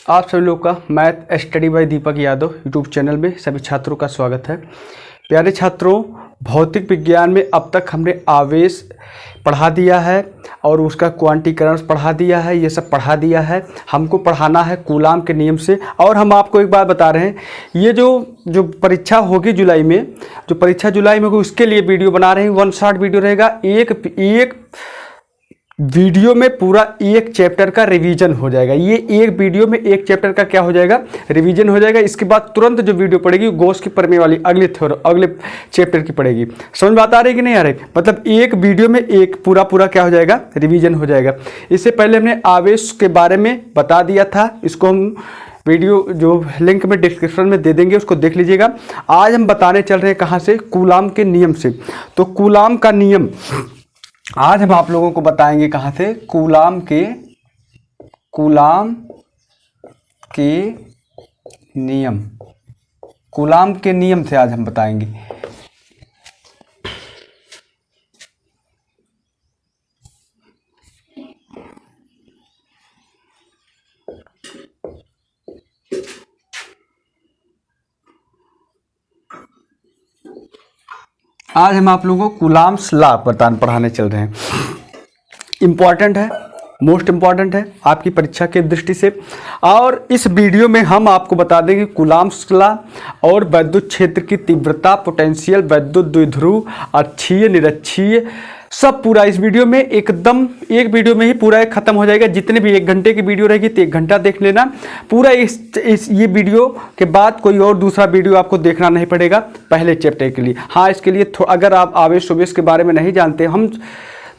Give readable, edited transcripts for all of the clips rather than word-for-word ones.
आप सभी लोग का math study bye Deepak Yadav YouTube channel में सभी छात्रों का स्वागत है। प्यारे छात्रों, भौतिक विज्ञान में अब तक हमने आवेश पढ़ा दिया है और उसका क्वांटीकरण पढ़ा दिया है, ये सब पढ़ा दिया है। हमको पढ़ाना है कूलाम के नियम से। और हम आपको एक बात बता रहे हैं, ये जो परीक्षा होगी जुलाई में, जो परीक्षा जुलाई में होगी उसके लिए वीडियो बना रहे हैं। वन शॉट वीडियो रहेगा, एक वीडियो में पूरा एक चैप्टर का रिवीजन हो जाएगा। ये एक वीडियो में एक चैप्टर का क्या हो जाएगा, रिवीजन हो जाएगा। इसके बाद तुरंत जो वीडियो पड़ेगी गॉस की प्रमेय वाली अगले चैप्टर की पड़ेगी। समझ बात आ रही कि नहीं आ रही? मतलब एक वीडियो में एक पूरा क्या हो जाएगा, रिवीजन हो जाएगा। इससे पहले हमने आवेश के बारे में बता दिया था, इसको हम वीडियो जो लिंक में डिस्क्रिप्शन में दे देंगे, उसको देख लीजिएगा। आज हम बताने चल रहे हैं कहाँ से, कूलाम के नियम से। तो कूलाम का नियम आज हम आप लोगों को बताएंगे कहाँ से, कूलाम के नियम। कूलाम के नियम से आज हम बताएंगे। आज हम आप लोगों को कूलाम्स लॉ पढ़ाने चल रहे हैं। इम्पॉर्टेंट है, मोस्ट इम्पॉर्टेंट है आपकी परीक्षा के दृष्टि से। और इस वीडियो में हम आपको बता देंगे कूलाम्स लॉ और वैद्युत क्षेत्र की तीव्रता, पोटेंशियल, वैद्युत द्विध्रुव, अक्षीय, निरक्षीय, सब पूरा इस वीडियो में एकदम एक वीडियो में ही पूरा खत्म हो जाएगा। जितने भी 1 घंटे की वीडियो रहेगी तो 1 घंटा देख लेना पूरा। ये वीडियो के बाद कोई और दूसरा वीडियो आपको देखना नहीं पड़ेगा पहले चैप्टर के लिए। हाँ, इसके लिए अगर आप आवेश सुवेश के बारे में नहीं जानते हम,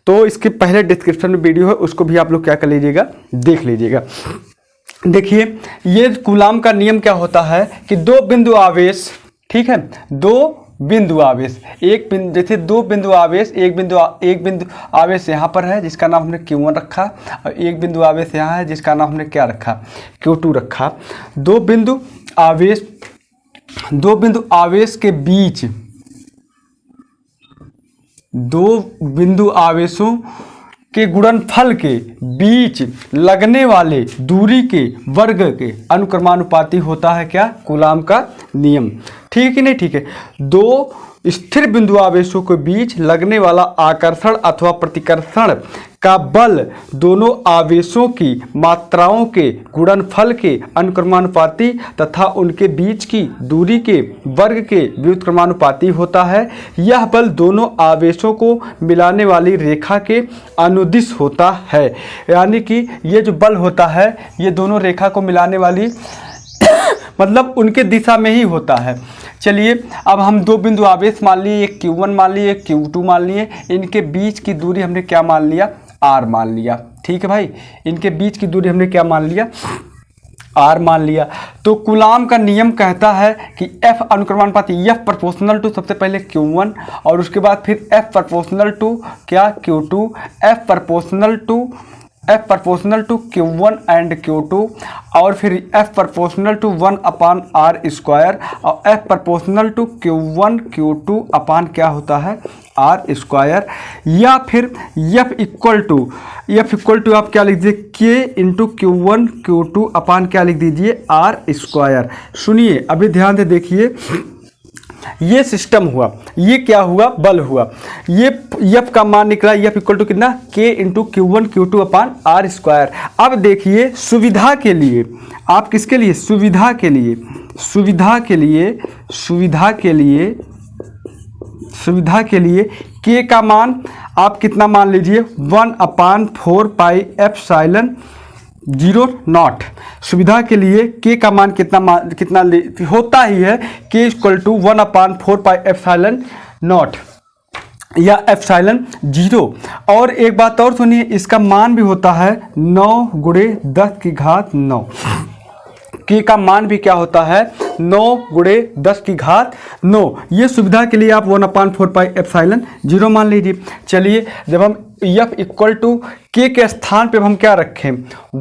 तो इसके पहले डिस्क्रिप्शन में वीडियो है, उसको भी आप लोग क्या कर लीजिएगा, देख लीजिएगा। देखिए, ये कूलाम का नियम क्या होता है कि 2 बिंदु आवेश, ठीक है, 2 बिंदु आवेश, जैसे 2 बिंदु आवेश, एक बिंदु आवेश यहाँ पर है जिसका नाम हमने Q1 रखा, और एक बिंदु आवेश यहाँ है जिसका नाम हमने क्या रखा, Q2 रखा। 2 बिंदु आवेश के बीच, 2 बिंदु आवेशों के गुणनफल के बीच लगने वाले दूरी के वर्ग के अनुक्रमानुपाती होता है क्या, कूलाम का नियम। ठीक है नहीं? ठीक है। 2 स्थिर बिंदु आवेशों के बीच लगने वाला आकर्षण अथवा प्रतिकर्षण का बल दोनों आवेशों की मात्राओं के गुणनफल के अनुक्रमानुपाती तथा उनके बीच की दूरी के वर्ग के व्युत्क्रमानुपाती होता है। यह बल दोनों आवेशों को मिलाने वाली रेखा के अनुदिश होता है। यानी कि ये जो बल होता है ये दोनों रेखा को मिलाने वाली मतलब उनके दिशा में ही होता है। चलिए, अब हम 2 बिंदु आवेश मान लिए, एक Q1 मान लिए, एक Q2 मान लिए। इनके बीच की दूरी हमने क्या मान लिया, R मान लिया। ठीक है भाई, इनके बीच की दूरी हमने क्या मान लिया, R मान लिया। तो कूलाम का नियम कहता है कि F अनुक्रमानुपाती, F प्रोपोर्शनल टू सबसे पहले Q1 और उसके बाद फिर F प्रोपोर्शनल टू क्या, Q2, F proportional to Q1 and Q2 और फिर F proportional to 1/R square और F proportional to Q1 Q2 upon क्या होता है, R स्क्वायर। या फिर F इक्वल टू आप क्या लिख दीजिए, K into Q1 Q2 upon क्या लिख दीजिए, R स्क्वायर। सुनिए, अभी ध्यान से देखिए, ये सिस्टम हुआ, ये क्या हुआ, बल हुआ। ये F का मान निकला, F इक्वल टू कितना, K इंटू Q1 Q2 अपान R स्क्वायर। अब देखिए, सुविधा के लिए आप किसके लिए, सुविधा के लिए K का मान आप कितना मान लीजिए, 1/4 पाई एप्सिलॉन 0 सुविधा के लिए K का मान कितना होता ही है, K equal to 1/4 pi epsilon 0 या एप्सिलॉन 0। और एक बात और सुनिए, इसका मान भी होता है 9 × 10 की घात 9। K का मान भी क्या होता है, 9 × 10 की घात 9। ये सुविधा के लिए आप 1/4 पाई एप्सिलॉन 0 मान लीजिए। चलिए, जब हम F इक्वल टू K के स्थान पे हम क्या रखें,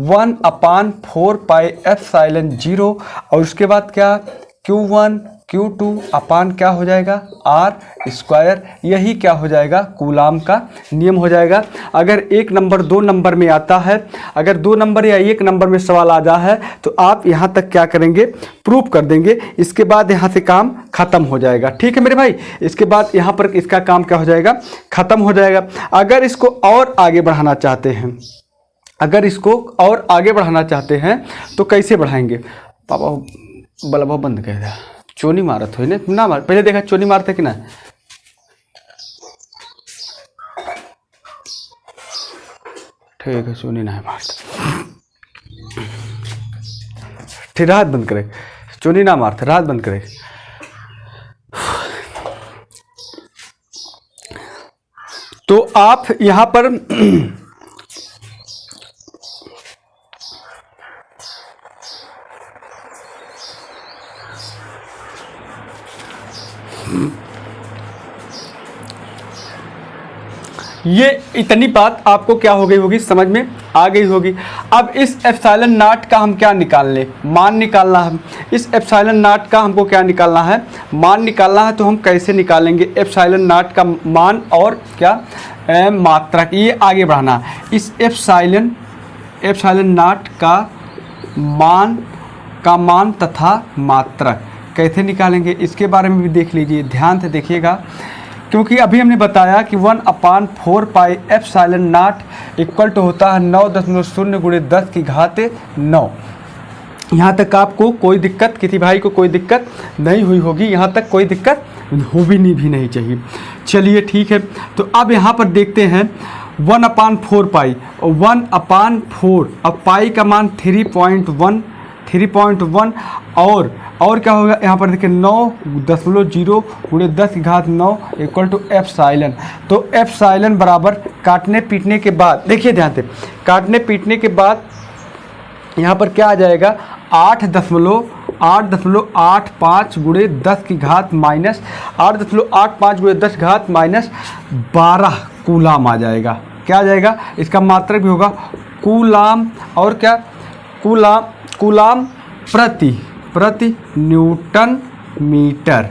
1/4 पाई एप्सिलॉन 0 और उसके बाद क्या, Q1 Q2 अपान क्या हो जाएगा R स्क्वायर। यही क्या हो जाएगा कूलाम का नियम हो जाएगा। अगर एक नंबर 2 नंबर में आता है, अगर 2 नंबर या 1 नंबर में सवाल आ जा है तो आप यहाँ तक क्या करेंगे प्रूफ कर देंगे, इसके बाद यहाँ से काम खत्म हो जाएगा। ठीक है मेरे भाई, इसके बाद यहाँ पर इसका काम क्या हो जाएगा खत्म हो जाएगा। अगर इसको और आगे बढ़ाना चाहते हैं, अगर इसको और आगे बढ़ाना चाहते हैं तो कैसे बढ़ाएंगे। पापा बल्ब बंद कर दिया, चोनी मारत हो ना मार, पहले देखा चोनी मारते कि ना। ठीक है चोनी ना मारता, ठीक रात बंद करे, चोनी ना मारते रात बंद करे। तो आप यहां पर ये इतनी बात आपको क्या हो गई होगी, समझ में आ गई होगी। अब इस एप्सिलॉन नॉट का हम क्या निकाल लें, मान निकालना है। इस एप्सिलॉन नॉट का हमको क्या निकालना है, मान निकालना है। तो हम कैसे निकालेंगे एप्सिलॉन नॉट का मान और क्या मात्रक, ये आगे बढ़ाना। इस एप्सिलॉन नॉट का मान तथा मात्रक कैसे निकालेंगे, इसके बारे में भी देख लीजिए, ध्यान से देखिएगा। क्योंकि अभी हमने बताया कि 1/4 pi epsilon not equal to होता है 9.0 गुणे 10 की घात 9। यहाँ तक आपको कोई दिक्कत, किसी भाई को कोई दिक्कत नहीं हुई होगी, यहाँ तक कोई दिक्कत हो भी नहीं चाहिए। चलिए ठीक है, तो अब यहाँ पर देखते हैं 1/4 पाई, 1/4, अब पाई का मान 3.1 और क्या होगा यहाँ पर देखिए 9.0 गुणे 10 की घात 9 इक्वल टू एप्सिलॉन। तो एप्सिलॉन बराबर काटने पीटने के बाद, देखिए ध्यान से, काटने पीटने के बाद यहाँ पर क्या आ जाएगा 8.85 गुणे 10 की घात माइनस 8.85 गुणे 10 घात माइनस 12 कूलाम आ जाएगा। क्या आ जाएगा, इसका मात्रक भी होगा कूलाम, और क्या कूलाम प्रति न्यूटन मीटर,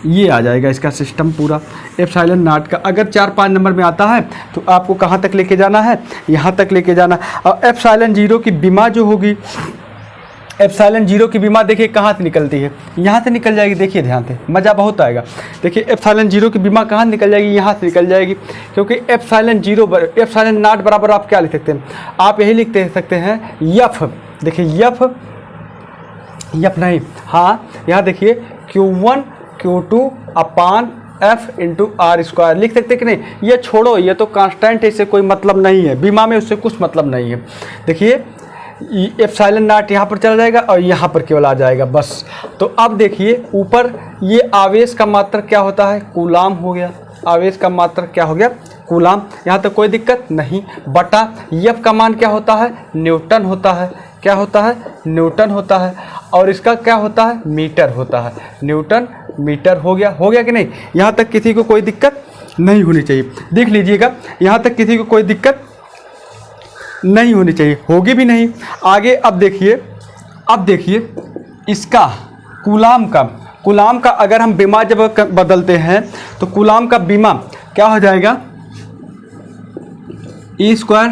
ये आ जाएगा इसका सिस्टम पूरा एप्सिलॉन नॉट का। अगर 4-5 नंबर में आता है तो आपको कहाँ तक लेके जाना है, यहाँ तक लेके जाना। और एप्सिलॉन 0 की बीमा जो होगी, एप्सिलॉन 0 की बीमा देखिए कहाँ से निकलती है, यहाँ से निकल जाएगी। देखिए ध्यान से, मज़ा बहुत आएगा। देखिए एप्सिलॉन 0 की बीमा कहाँ निकल जाएगी, यहाँ से निकल जाएगी। क्योंकि एप्सिलॉन नॉट बराबर आप क्या लिख सकते हैं, आप यही लिख सकते हैं यफ। देखिए यफ नहीं, हाँ यहाँ देखिए Q1 Q2 upon F into R square लिख सकते कि नहीं। ये छोड़ो, ये तो कांस्टेंट है, इससे कोई मतलब नहीं है, बीमा में उससे कुछ मतलब नहीं है। देखिए एप्सिलॉन नॉट यहाँ पर चला जाएगा और यहाँ पर केवल आ जाएगा बस। तो अब देखिए ऊपर ये आवेश का मात्रक क्या होता है, कूलाम हो गया। आवेश का मात्रक क्या हो गया, कूलाम, यहाँ तक कोई दिक्कत नहीं। बटा एफ का मान क्या होता है, न्यूटन होता है। क्या होता है, न्यूटन होता है। और इसका क्या होता है, मीटर होता है। न्यूटन मीटर हो गया कि नहीं। यहाँ तक किसी को कोई दिक्कत नहीं होनी चाहिए। देख लीजिएगा, यहाँ तक किसी को कोई दिक्कत नहीं होनी चाहिए, होगी भी नहीं। आगे अब देखिए इसका कूलाम का अगर हम बीमा जब बदलते हैं तो कूलाम का बीमा क्या हो जाएगा, E स्क्वायर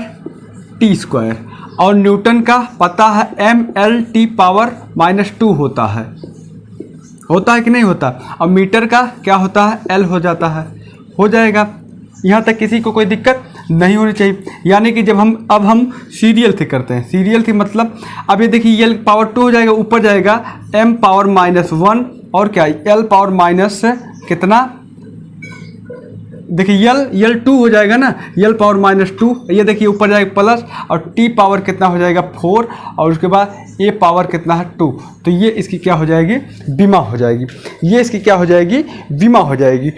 टी स्क्वायर। और न्यूटन का पता है mL/T पावर -2 होता है कि नहीं होता। और मीटर का क्या होता है, L हो जाता है, हो जाएगा। यहाँ तक किसी को कोई दिक्कत नहीं होनी चाहिए। यानी कि जब हम सीरियल से करते हैं, सीरियल से मतलब अब ये देखिए L पावर 2 हो जाएगा, ऊपर जाएगा m पावर -1 और क्या L पावर माइनस कितना, देखिए L 2 हो जाएगा ना, L पावर -2। ये देखिए ऊपर जाएगा प्लस, और T पावर कितना हो जाएगा 4, और उसके बाद A पावर कितना है 2। तो ये इसकी क्या हो जाएगी, बीमा हो जाएगी। ये इसकी क्या हो जाएगी, बीमा हो जाएगी।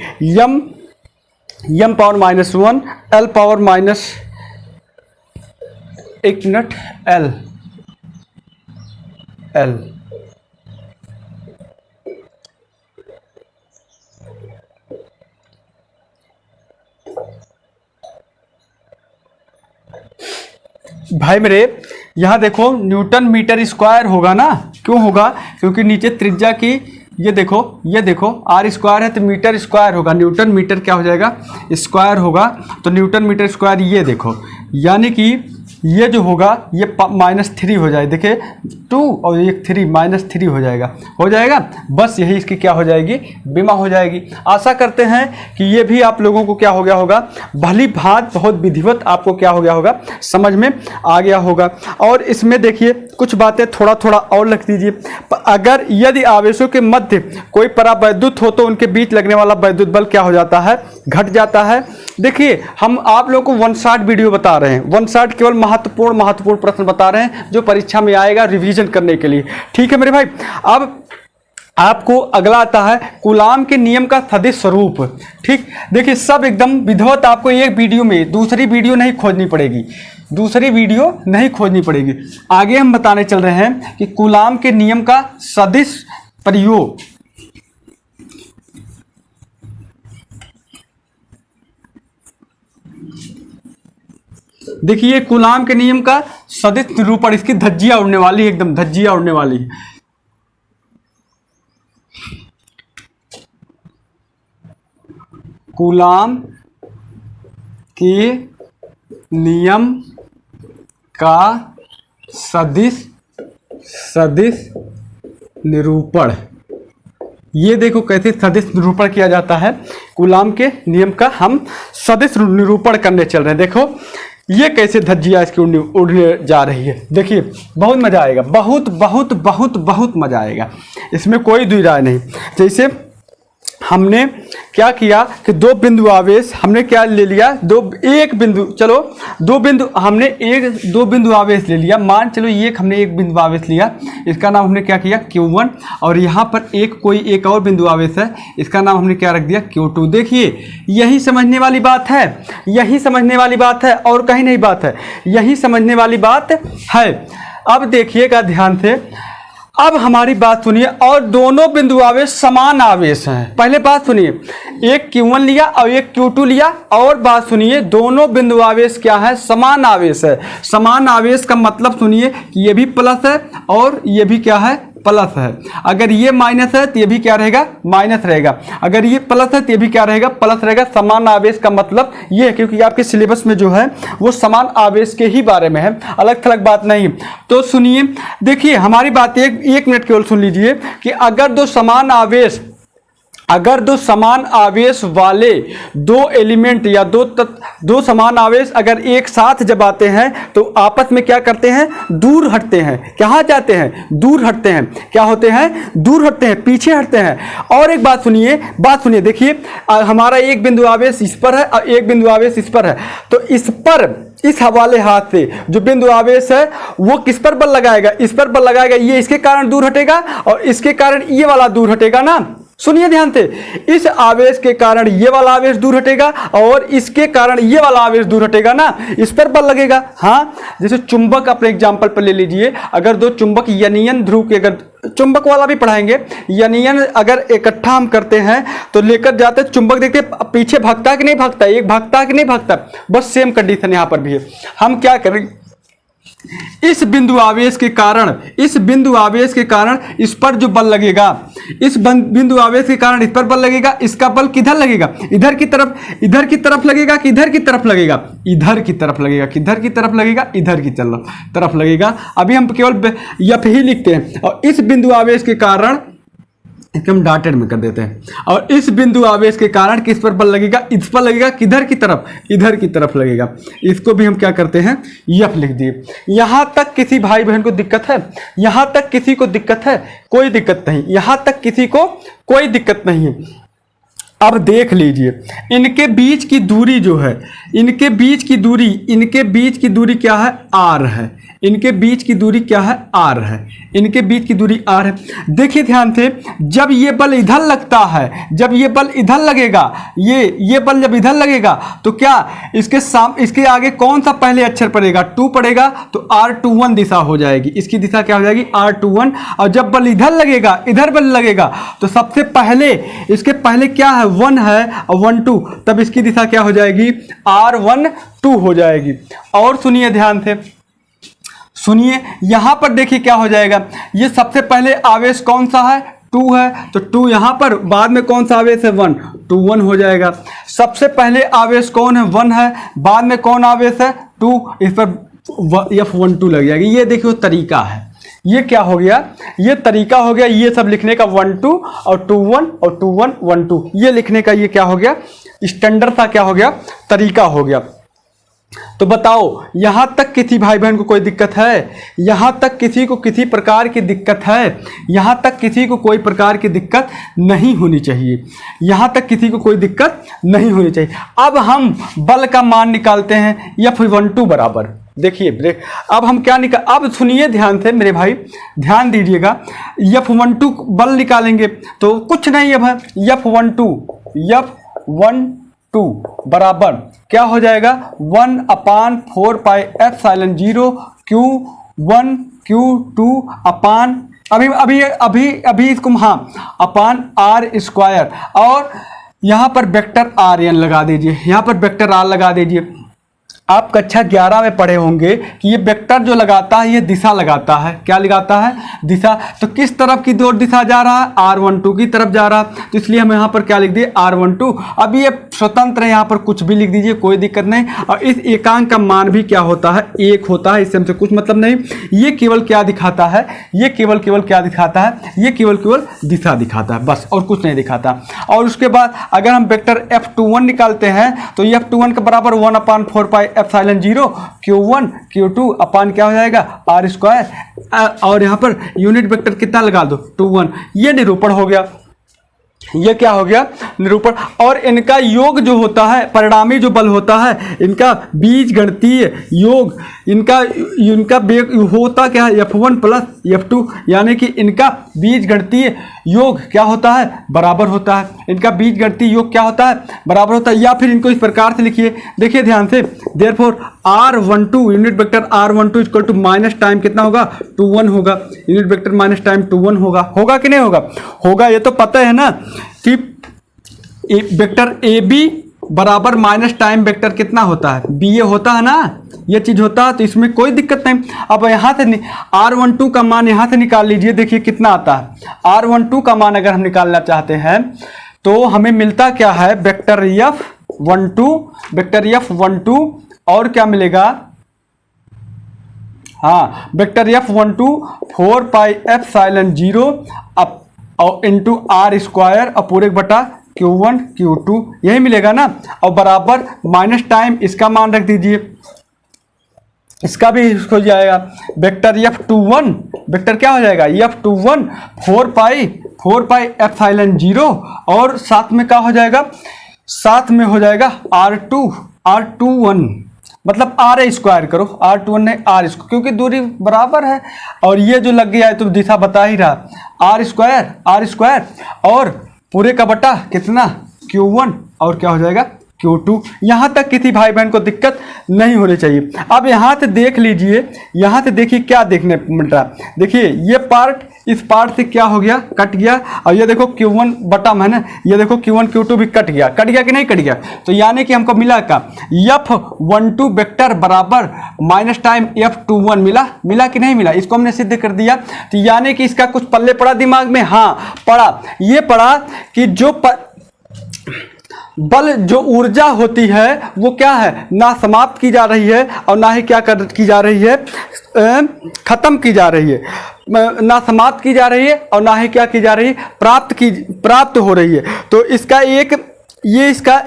m power -1 L power minus, एक मिनट, L भाई मेरे, यहाँ देखो न्यूटन मीटर स्क्वायर होगा ना, क्यों होगा, क्योंकि नीचे त्रिज्या की ये देखो आर स्क्वायर है तो मीटर स्क्वायर होगा, न्यूटन मीटर क्या हो जाएगा, स्क्वायर होगा, तो न्यूटन मीटर स्क्वायर ये देखो, यानी कि ये जो होगा ये -3 हो जाए, देखिए 2 और 1 3 -3 हो जाएगा। बस यही इसकी क्या हो जाएगी, बीमा हो जाएगी। आशा करते हैं कि ये भी आप लोगों को क्या हो गया होगा, भली भांति बहुत विधिवत आपको क्या हो गया होगा, समझ में आ गया होगा। और इसमें देखिए कुछ बातें थोड़ा थोड़ा और लिख दीजिए। अगर यदि आवेशों के मध्य कोई परावैद्युत हो तो उनके बीच लगने वाला वैद्युत बल क्या हो जाता है, घट जाता है। देखिए हम आप लोगों को 1 शॉट वीडियो बता रहे हैं, 1 शॉट केवल महत्वपूर्ण प्रश्न बता रहे हैं जो परीक्षा में आएगा रिवीजन करने के लिए। ठीक है मेरे भाई। अब आपको अगला आता है कूलाम के नियम का सदिश स्वरूप। ठीक, देखिए सब एकदम विधिवत आपको एक वीडियो में, दूसरी वीडियो नहीं खोजनी पड़ेगी, आगे हम बताने चल रहे हैं कि कूलाम के नियम का सदिश प्रयोग। देखिए कूलाम के नियम का सदिश निरूपण, इसकी धज्जियां उड़ने वाली है, एकदम धज्जियां उड़ने वाली है। कूलाम के नियम का सदिश निरूपण, ये देखो कैसे सदिश निरूपण किया जाता है। कूलाम के नियम का हम सदिश निरूपण करने चल रहे हैं। देखो ये कैसे धज्जियां इसकी उड़ने जा रही है, देखिए बहुत मजा आएगा, बहुत मजा आएगा, इसमें कोई दुई राय नहीं। जैसे हमने क्या किया कि 2 बिंदु आवेश हमने क्या ले लिया, दो बिंदु आवेश ले लिया। मान चलो हमने एक बिंदु आवेश लिया, इसका नाम हमने क्या किया Q1, और यहाँ पर एक और बिंदु आवेश है, इसका नाम हमने क्या रख दिया Q2। देखिए यही समझने वाली बात है, और कहीं नहीं बात है, यही समझने वाली बात है। अब देखिएगा ध्यान से, अब हमारी बात सुनिए, और दोनों बिंदु आवेश समान आवेश हैं। पहले बात सुनिए, एक Q1 लिया और एक Q2 लिया, और बात सुनिए दोनों बिंदु आवेश क्या है, समान आवेश है। समान आवेश का मतलब सुनिए कि ये भी प्लस है और ये भी क्या है, प्लस है। अगर ये माइनस है तो ये भी क्या रहेगा, माइनस रहेगा। अगर ये प्लस है तो ये भी क्या रहेगा, प्लस रहेगा। समान आवेश का मतलब ये है, क्योंकि आपके सिलेबस में जो है वो समान आवेश के ही बारे में है, अलग थलग बात नहीं। तो सुनिए, देखिए हमारी बात एक मिनट केवल सुन लीजिए कि अगर दो समान आवेश वाले दो एलिमेंट या दो समान आवेश अगर एक साथ जब आते हैं तो आपस में क्या करते हैं, दूर हटते हैं। कहाँ जाते हैं, दूर हटते हैं। क्या होते हैं, दूर हटते हैं, पीछे हटते हैं। और एक बात सुनिए, देखिए हमारा एक बिंदु आवेश इस पर है और एक बिंदु आवेश इस पर है, तो इस हवाले हाथ से जो बिंदु आवेश है वो किस पर बल लगाएगा, इस पर बल लगाएगा। ये इसके कारण दूर हटेगा और इसके कारण ये वाला दूर हटेगा ना। सुनिए ध्यान से, इस आवेश के कारण ये वाला आवेश दूर हटेगा और इसके कारण ये वाला आवेश दूर हटेगा ना, इस पर बल लगेगा। हाँ, जैसे चुंबक अपने एग्जांपल पर ले लीजिए, अगर दो चुंबक यनीयन ध्रुव के, अगर चुंबक वाला भी पढ़ाएंगे, यनीयन अगर इकट्ठा हम करते हैं तो लेकर जाते, चुंबक देखते पीछे भागता है कि नहीं भागता, एक भागता है कि नहीं भागता, बस सेम कंडीशन यहां पर भी है। हम क्या करेंगे, इस बिंदु आवेश के कारण इस पर जो बल लगेगा, इस बिंदु आवेश के कारण इस पर बल लगेगा, इसका बल किधर लगेगा, इधर की तरफ लगेगा कि इधर की तरफ लगेगा, इधर की तरफ लगेगा, किधर की तरफ लगेगा, इधर की तरफ लगेगा। अभी हम केवल यफ ही लिखते हैं। और इस बिंदु आवेश के कारण, इसको हम डॉटेड में कर देते हैं, और इस बिंदु आवेश के कारण किस पर बल लगेगा, इस पर लगेगा, किधर की तरफ, इधर की तरफ लगेगा। इसको भी हम क्या करते हैं, यफ लिख दिए। यहां तक किसी भाई बहन को दिक्कत है, यहां तक किसी को दिक्कत है, कोई दिक्कत नहीं, यहां तक किसी को कोई दिक्कत नहीं है। अब देख लीजिए, इनके बीच की दूरी जो है, इनके बीच की दूरी क्या है, आर है। इनके बीच की दूरी क्या है, आर है। इनके बीच की दूरी आर है। देखिए ध्यान से, जब ये बल इधर लगता है, जब ये बल इधर लगेगा, ये बल जब इधर लगेगा तो क्या इसके आगे कौन सा पहले अक्षर पड़ेगा, 2 पड़ेगा, तो R21 दिशा हो जाएगी। इसकी दिशा क्या हो जाएगी, R21। और जब बल इधर लगेगा, इधर बल लगेगा, तो सबसे पहले इसके पहले क्या है, 1 है और 1 2, तब इसकी दिशा क्या हो जाएगी, R12 हो जाएगी। और सुनिए ध्यान से, सुनिए यहां पर देखिए क्या हो जाएगा, ये सबसे पहले आवेश कौन सा है, 2 है तो 2 यहाँ पर, बाद में कौन सा आवेश है 1, 2 1 हो जाएगा। सबसे पहले आवेश कौन है 1 है, बाद में कौन आवेश है 2, इस पर F12 लग जाएगी। ये देखिए तरीका है, ये क्या हो गया, ये तरीका हो गया ये सब लिखने का 1 2 और 2 1 और 2 1 1 2, ये लिखने का ये क्या हो गया स्टैंडर्ड सा क्या हो गया तरीका हो गया। तो बताओ यहां तक किसी भाई बहन को कोई दिक्कत है, यहां तक किसी को किसी प्रकार की दिक्कत है, यहां तक किसी को कोई प्रकार की दिक्कत नहीं होनी चाहिए, यहां तक किसी को कोई दिक्कत नहीं होनी चाहिए। अब हम बल का मान निकालते हैं F12 बराबर, देखिए अब हम क्या निकाल, अब सुनिए ध्यान से मेरे भाई, ध्यान दीजिएगा। F12 बल निकालेंगे तो कुछ नहीं है भाई, F12 बराबर क्या हो जाएगा 1/4πε0 Q1 Q2 अपान अभी इसको हाँ अपान R², और यहाँ पर वेक्टर RN लगा दीजिए, यहाँ पर वेक्टर R लगा दीजिए। आप कक्षा 11 में पढ़े होंगे कि ये वेक्टर जो लगाता है ये दिशा लगाता है, क्या लगाता है दिशा। तो किस तरफ की दौड़ दिशा जा रहा है R12 की तरफ जा रहा है, तो इसलिए हम यहाँ पर क्या लिख दिए R12। अब ये स्वतंत्र है, यहाँ पर कुछ भी लिख दीजिए कोई दिक्कत नहीं। और इस एकांक का मान भी क्या होता है 1 होता है, इससे हमसे कुछ मतलब नहीं। ये केवल क्या दिखाता है, ये केवल क्या दिखाता है, ये केवल दिशा दिखाता है बस, और कुछ नहीं दिखाता। और उसके बाद अगर हम वेक्टर F21 निकालते हैं तो F21 के बराबर 1/4πε0 Q1 Q2 अपान क्या हो जाएगा R², और यहाँ पर यूनिट वेक्टर कितना लगा दो 2 1। ये निरूपण हो गया, ये क्या हो गया निरूपण। और इनका योग जो होता है, परिणामी जो बल होता है, इनका बीजगणितीय योग, इनका होता क्या है F1 प्लस F2, यानी कि इनका बीजगणितीय योग क्या होता है बराबर होता है, इनका बीजगणितीय योग क्या होता है बराबर होता है। या फिर इनको इस प्रकार से लिखिए, देखिए ध्यान से, therefore R12 unit vector R12 equal to minus time कितना होगा 2 1 होगा, यूनिट वेक्टर माइनस टाइम 2 1 होगा कि नहीं होगा। ये तो पता है ना कि वेक्टर AB बराबर माइनस टाइम वेक्टर कितना होता है BA होता है ना, ये चीज होता है, तो इसमें कोई दिक्कत नहीं। अब यहाँ से R12 का मान यहाँ से निकाल लीजिए, देखिए कितना आता है। R12 का मान अगर हम निकालना चाहते हैं तो हमें मिलता क्या है वेक्टर F12 और क्या मिलेगा, हाँ वेक्टर F12 4πε0 इंटू R² और पूरे बटा Q1 Q2 यही मिलेगा ना, और बराबर माइनस टाइम इसका मान रख दीजिए, इसका भी हो जाएगा वेक्टर F21, वेक्टर क्या हो जाएगा F21 4πε0 और साथ में क्या हो जाएगा, साथ में हो जाएगा R21 मतलब R² करो, R21 नहीं R², क्योंकि दूरी बराबर है और ये जो लग गया है तो दिशा बता ही रहा R² और पूरे का बटा कितना Q1 और क्या हो जाएगा Q2। यहाँ तक किसी भाई बहन को दिक्कत नहीं होनी चाहिए। अब यहाँ से देख लीजिए, यहाँ से देखिए क्या देखने मिल रहा है, देखिए ये पार्ट इस पार्ट से क्या हो गया कट गया, और ये देखो Q1 बटा है ना, ये देखो Q1 Q2 भी कट गया कि नहीं कट गया। तो यानी कि हमको मिला का F12 वेक्टर बराबर माइनस टाइम F21 मिला कि नहीं मिला, इसको हमने सिद्ध कर दिया। तो यानी कि इसका कुछ पल्ले पड़ा दिमाग में, हाँ पड़ा, ये पड़ा कि जो बल जो ऊर्जा होती है वो क्या है ना समाप्त की जा रही है और ना ही क्या की जा रही है खत्म की जा रही है, ना समाप्त की जा रही है और ना ही क्या की जा रही है प्राप्त हो रही है। तो इसका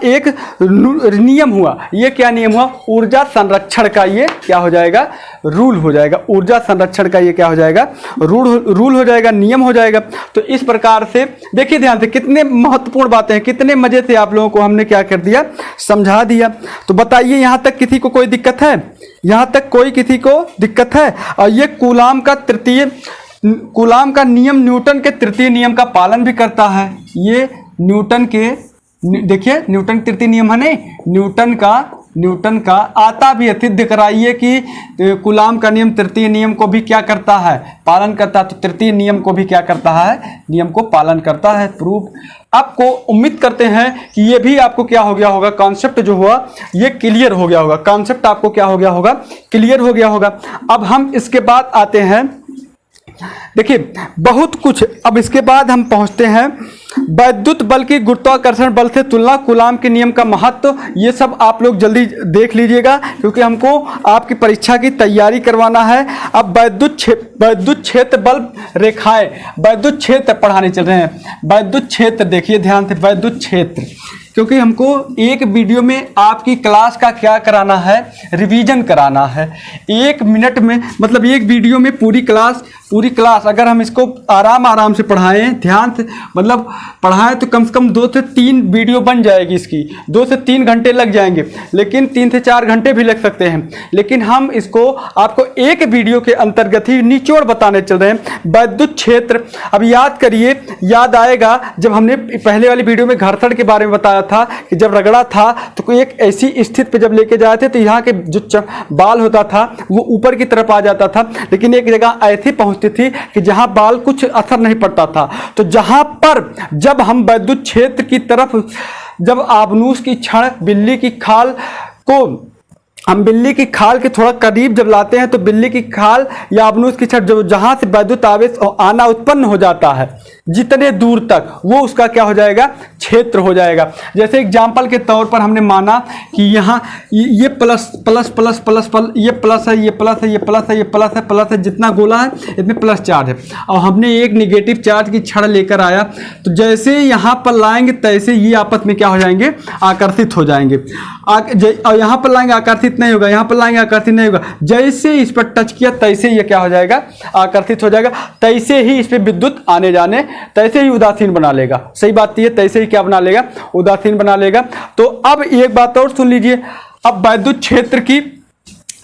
एक नियम हुआ, ये क्या नियम हुआ ऊर्जा संरक्षण का, ये क्या हो जाएगा रूल हो जाएगा, ऊर्जा संरक्षण का ये क्या हो जाएगा रूल हो जाएगा, नियम हो जाएगा। तो इस प्रकार से देखिए ध्यान से कितने महत्वपूर्ण बातें हैं, कितने मजे से आप लोगों को हमने क्या कर दिया समझा दिया। तो बताइए यहाँ तक किसी को कोई दिक्कत है, यहाँ तक कोई किसी को दिक्कत है। और ये कूलाम का नियम न्यूटन के तृतीय नियम का पालन भी करता है। ये न्यूटन के देखिए न्यूटन तृतीय नियम है नहीं, न्यूटन का आता भी है, सिद्ध कराइए कि कूलाम का नियम तृतीय नियम को भी क्या करता है पालन करता है। तो तृतीय नियम को भी क्या करता है नियम को पालन करता है, प्रूफ। आपको उम्मीद करते हैं कि ये भी आपको क्या हो गया होगा, कॉन्सेप्ट जो हुआ ये क्लियर हो गया होगा, कॉन्सेप्ट आपको क्या हो गया होगा क्लियर हो गया होगा। अब हम इसके बाद आते हैं देखिए बहुत कुछ। अब इसके बाद हम पहुंचते हैं वैद्युत बल की गुरुत्वाकर्षण बल से तुलना, कूलाम के नियम का महत्व। ये सब आप लोग जल्दी देख लीजिएगा क्योंकि हमको आपकी परीक्षा की तैयारी करवाना है। अब वैद्युत क्षेत्र बल रेखाएं, वैद्युत क्षेत्र पढ़ाने चल रहे हैं। वैद्युत क्षेत्र देखिए ध्यान से, वैद्युत क्षेत्र, क्योंकि हमको एक वीडियो में आपकी क्लास का क्या कराना है, रिवीजन कराना है। 1 मिनट में मतलब एक वीडियो में पूरी क्लास अगर हम इसको आराम से पढ़ाएं, ध्यान से मतलब पढ़ाएं तो कम से कम 2 से 3 वीडियो बन जाएगी इसकी। 2 से 3 घंटे लग जाएंगे, लेकिन 3 से 4 घंटे भी लग सकते हैं। लेकिन हम इसको आपको एक वीडियो के अंतर्गत ही निचोड़ बताने चल रहे हैं। वैद्युत क्षेत्र, अब याद करिए, याद आएगा जब हमने पहले वाली वीडियो में घर्षण के बारे में बताया था कि जब रगड़ा था तो कोई एक ऐसी स्थिति पे जब लेके जाए थे तो यहाँ के जो बाल होता था वो ऊपर की तरफ आ जाता था, लेकिन एक जगह ऐसी पहुंचती थी कि जहां बाल कुछ असर नहीं पड़ता था। तो जहां पर जब हम वैद्युत क्षेत्र की तरफ, जब आबनूस की क्षण बिल्ली की खाल को, हम बिल्ली की खाल के थोड़ा करीब जब लाते हैं तो बिल्ली की खाल या आबनूस की क्षण जहां से वैद्युत आवेश आना उत्पन्न हो जाता है, जितने दूर तक वो उसका क्या हो जाएगा, क्षेत्र हो जाएगा। जैसे एग्जाम्पल के तौर पर हमने माना कि यहाँ ये plus plus plus plus plus, ये प्लस है, ये प्लस है, ये प्लस है, ये प्लस है, प्लस है, जितना गोला है इसमें प्लस चार्ज है, और हमने एक निगेटिव चार्ज की छड़ लेकर आया, तो जैसे यहाँ पर लाएंगे तैसे ये आपस में क्या हो जाएंगे, आकर्षित हो जाएंगे। और यहाँ पर लाएंगे आकर्षित नहीं होगा, यहाँ पर लाएंगे आकर्षित नहीं होगा। जैसे इस पर टच किया तैसे ये क्या हो जाएगा, आकर्षित हो जाएगा। तैसे ही इस पर विद्युत आने जाने, तैसे ही उदासीन बना लेगा। सही बात ये, तैसे ही क्या बना लेगा, उदासीन बना लेगा। तो अब एक बात और सुन लीजिए, अब वैद्युत क्षेत्र की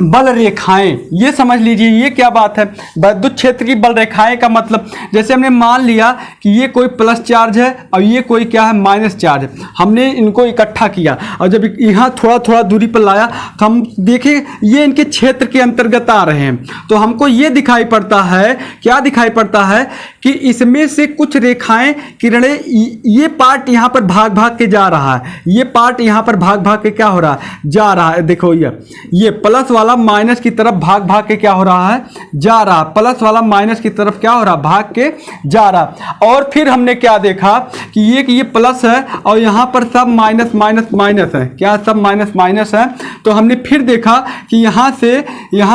बल रेखाएं, ये समझ लीजिए ये क्या बात है। वैद्युत क्षेत्र की बल रेखाएं का मतलब, जैसे हमने मान लिया कि ये कोई प्लस चार्ज है और ये कोई क्या है, माइनस चार्ज है। हमने इनको इकट्ठा किया और जब यहाँ थोड़ा थोड़ा दूरी पर लाया तो हम देखें ये इनके क्षेत्र के अंतर्गत आ रहे हैं। तो हमको ये दिखाई पड़ता है, क्या दिखाई पड़ता है कि इसमें से कुछ रेखाएं, किरणें, ये पार्ट यहाँ पर भाग भाग के जा रहा है, ये पार्ट यहाँ पर भाग भाग के क्या हो रहा है, जा रहा है। देखो ये प्लस वाला माइनस की तरफ भाग भाग के क्या हो रहा है, जा रहा। प्लस वाला माइनस की तरफ क्या हो रहा, भाग के जा रहा। और फिर हमने क्या देखा कि ये प्लस है और यहां पर सब माइनस माइनस माइनस है, क्या सब माइनस माइनस है। तो हमने फिर देखा कि यहां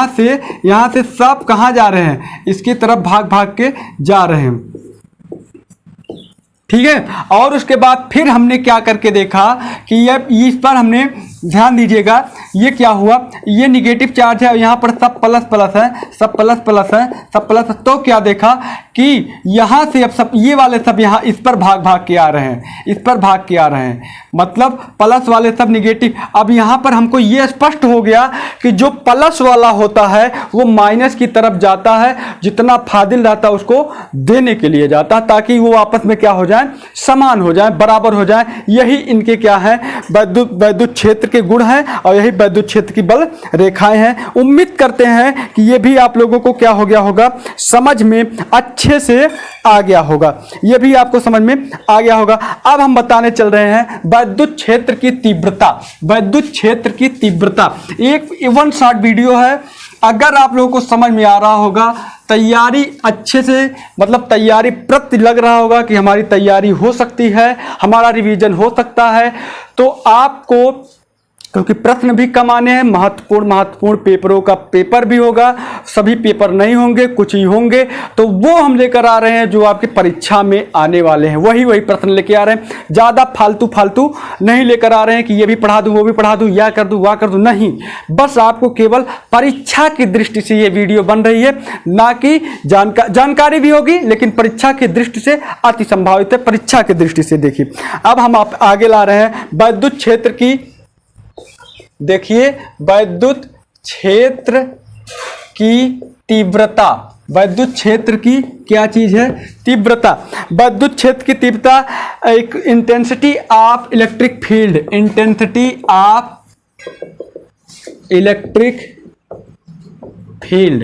से सब कहां जा रहे हैं, इसकी तरफ भाग भाग के जा रहे हैं, ठीक है। और उसके बाद फिर हमने क्या करके देखा कि ये इस पर हमने ध्यान दीजिएगा, ये क्या हुआ, ये निगेटिव चार्ज है और यहाँ पर सब प्लस प्लस है, सब प्लस प्लस है, सब प्लस। तो क्या देखा कि यहाँ से अब सब ये वाले सब यहाँ इस पर भाग भाग के आ रहे हैं, इस पर भाग के आ रहे हैं, मतलब प्लस वाले सब निगेटिव। अब यहाँ पर हमको ये स्पष्ट हो गया कि जो प्लस वाला होता है वो माइनस की तरफ जाता है, जितना फाजिल रहता है उसको देने के लिए जाता है, ताकि वो आपस में क्या हो जाए, समान हो जाए, बराबर हो जाए। यही इनके क्या है, वैद्युत क्षेत्र के गुण हैं और यही वैद्युत क्षेत्र की बल रेखाएं हैं। उम्मीद करते हैं कि ये भी आप लोगों को क्या हो गया होगा, समझ में अच्छे से आ गया होगा, ये भी आपको समझ में आ गया होगा। अब हम बताने चल रहे हैं वैद्युत क्षेत्र की तीव्रता। वैद्युत क्षेत्र की तीव्रता एक 1 शॉर्ट वीडियो है, अगर आप लोगों को समझ में आ रहा होगा, तैयारी अच्छे से, मतलब तैयारी प्रति लग रहा होगा कि हमारी तैयारी हो सकती है, हमारा रिवीजन हो सकता है, तो आपको, क्योंकि प्रश्न भी कम आने हैं, महत्वपूर्ण पेपरों का पेपर भी होगा, सभी पेपर नहीं होंगे, कुछ ही होंगे, तो वो हम लेकर आ रहे हैं जो आपकी परीक्षा में आने वाले हैं, वही प्रश्न लेके आ रहे हैं। ज़्यादा फालतू नहीं लेकर आ रहे हैं कि ये भी पढ़ा दूँ, वो भी पढ़ा दूँ, या कर दूँ, वाह कर दूँ, नहीं। बस आपको केवल परीक्षा की दृष्टि से ये वीडियो बन रही है, ना कि जानकारी भी होगी, लेकिन परीक्षा की दृष्टि से अति संभावित है, परीक्षा की दृष्टि से। देखिए अब हम आप आगे ला रहे हैं वैद्युत क्षेत्र की, देखिए वैद्युत क्षेत्र की तीव्रता। वैद्युत क्षेत्र की क्या चीज है, तीव्रता। वैद्युत क्षेत्र की तीव्रता एक intensity of electric field, intensity of electric field,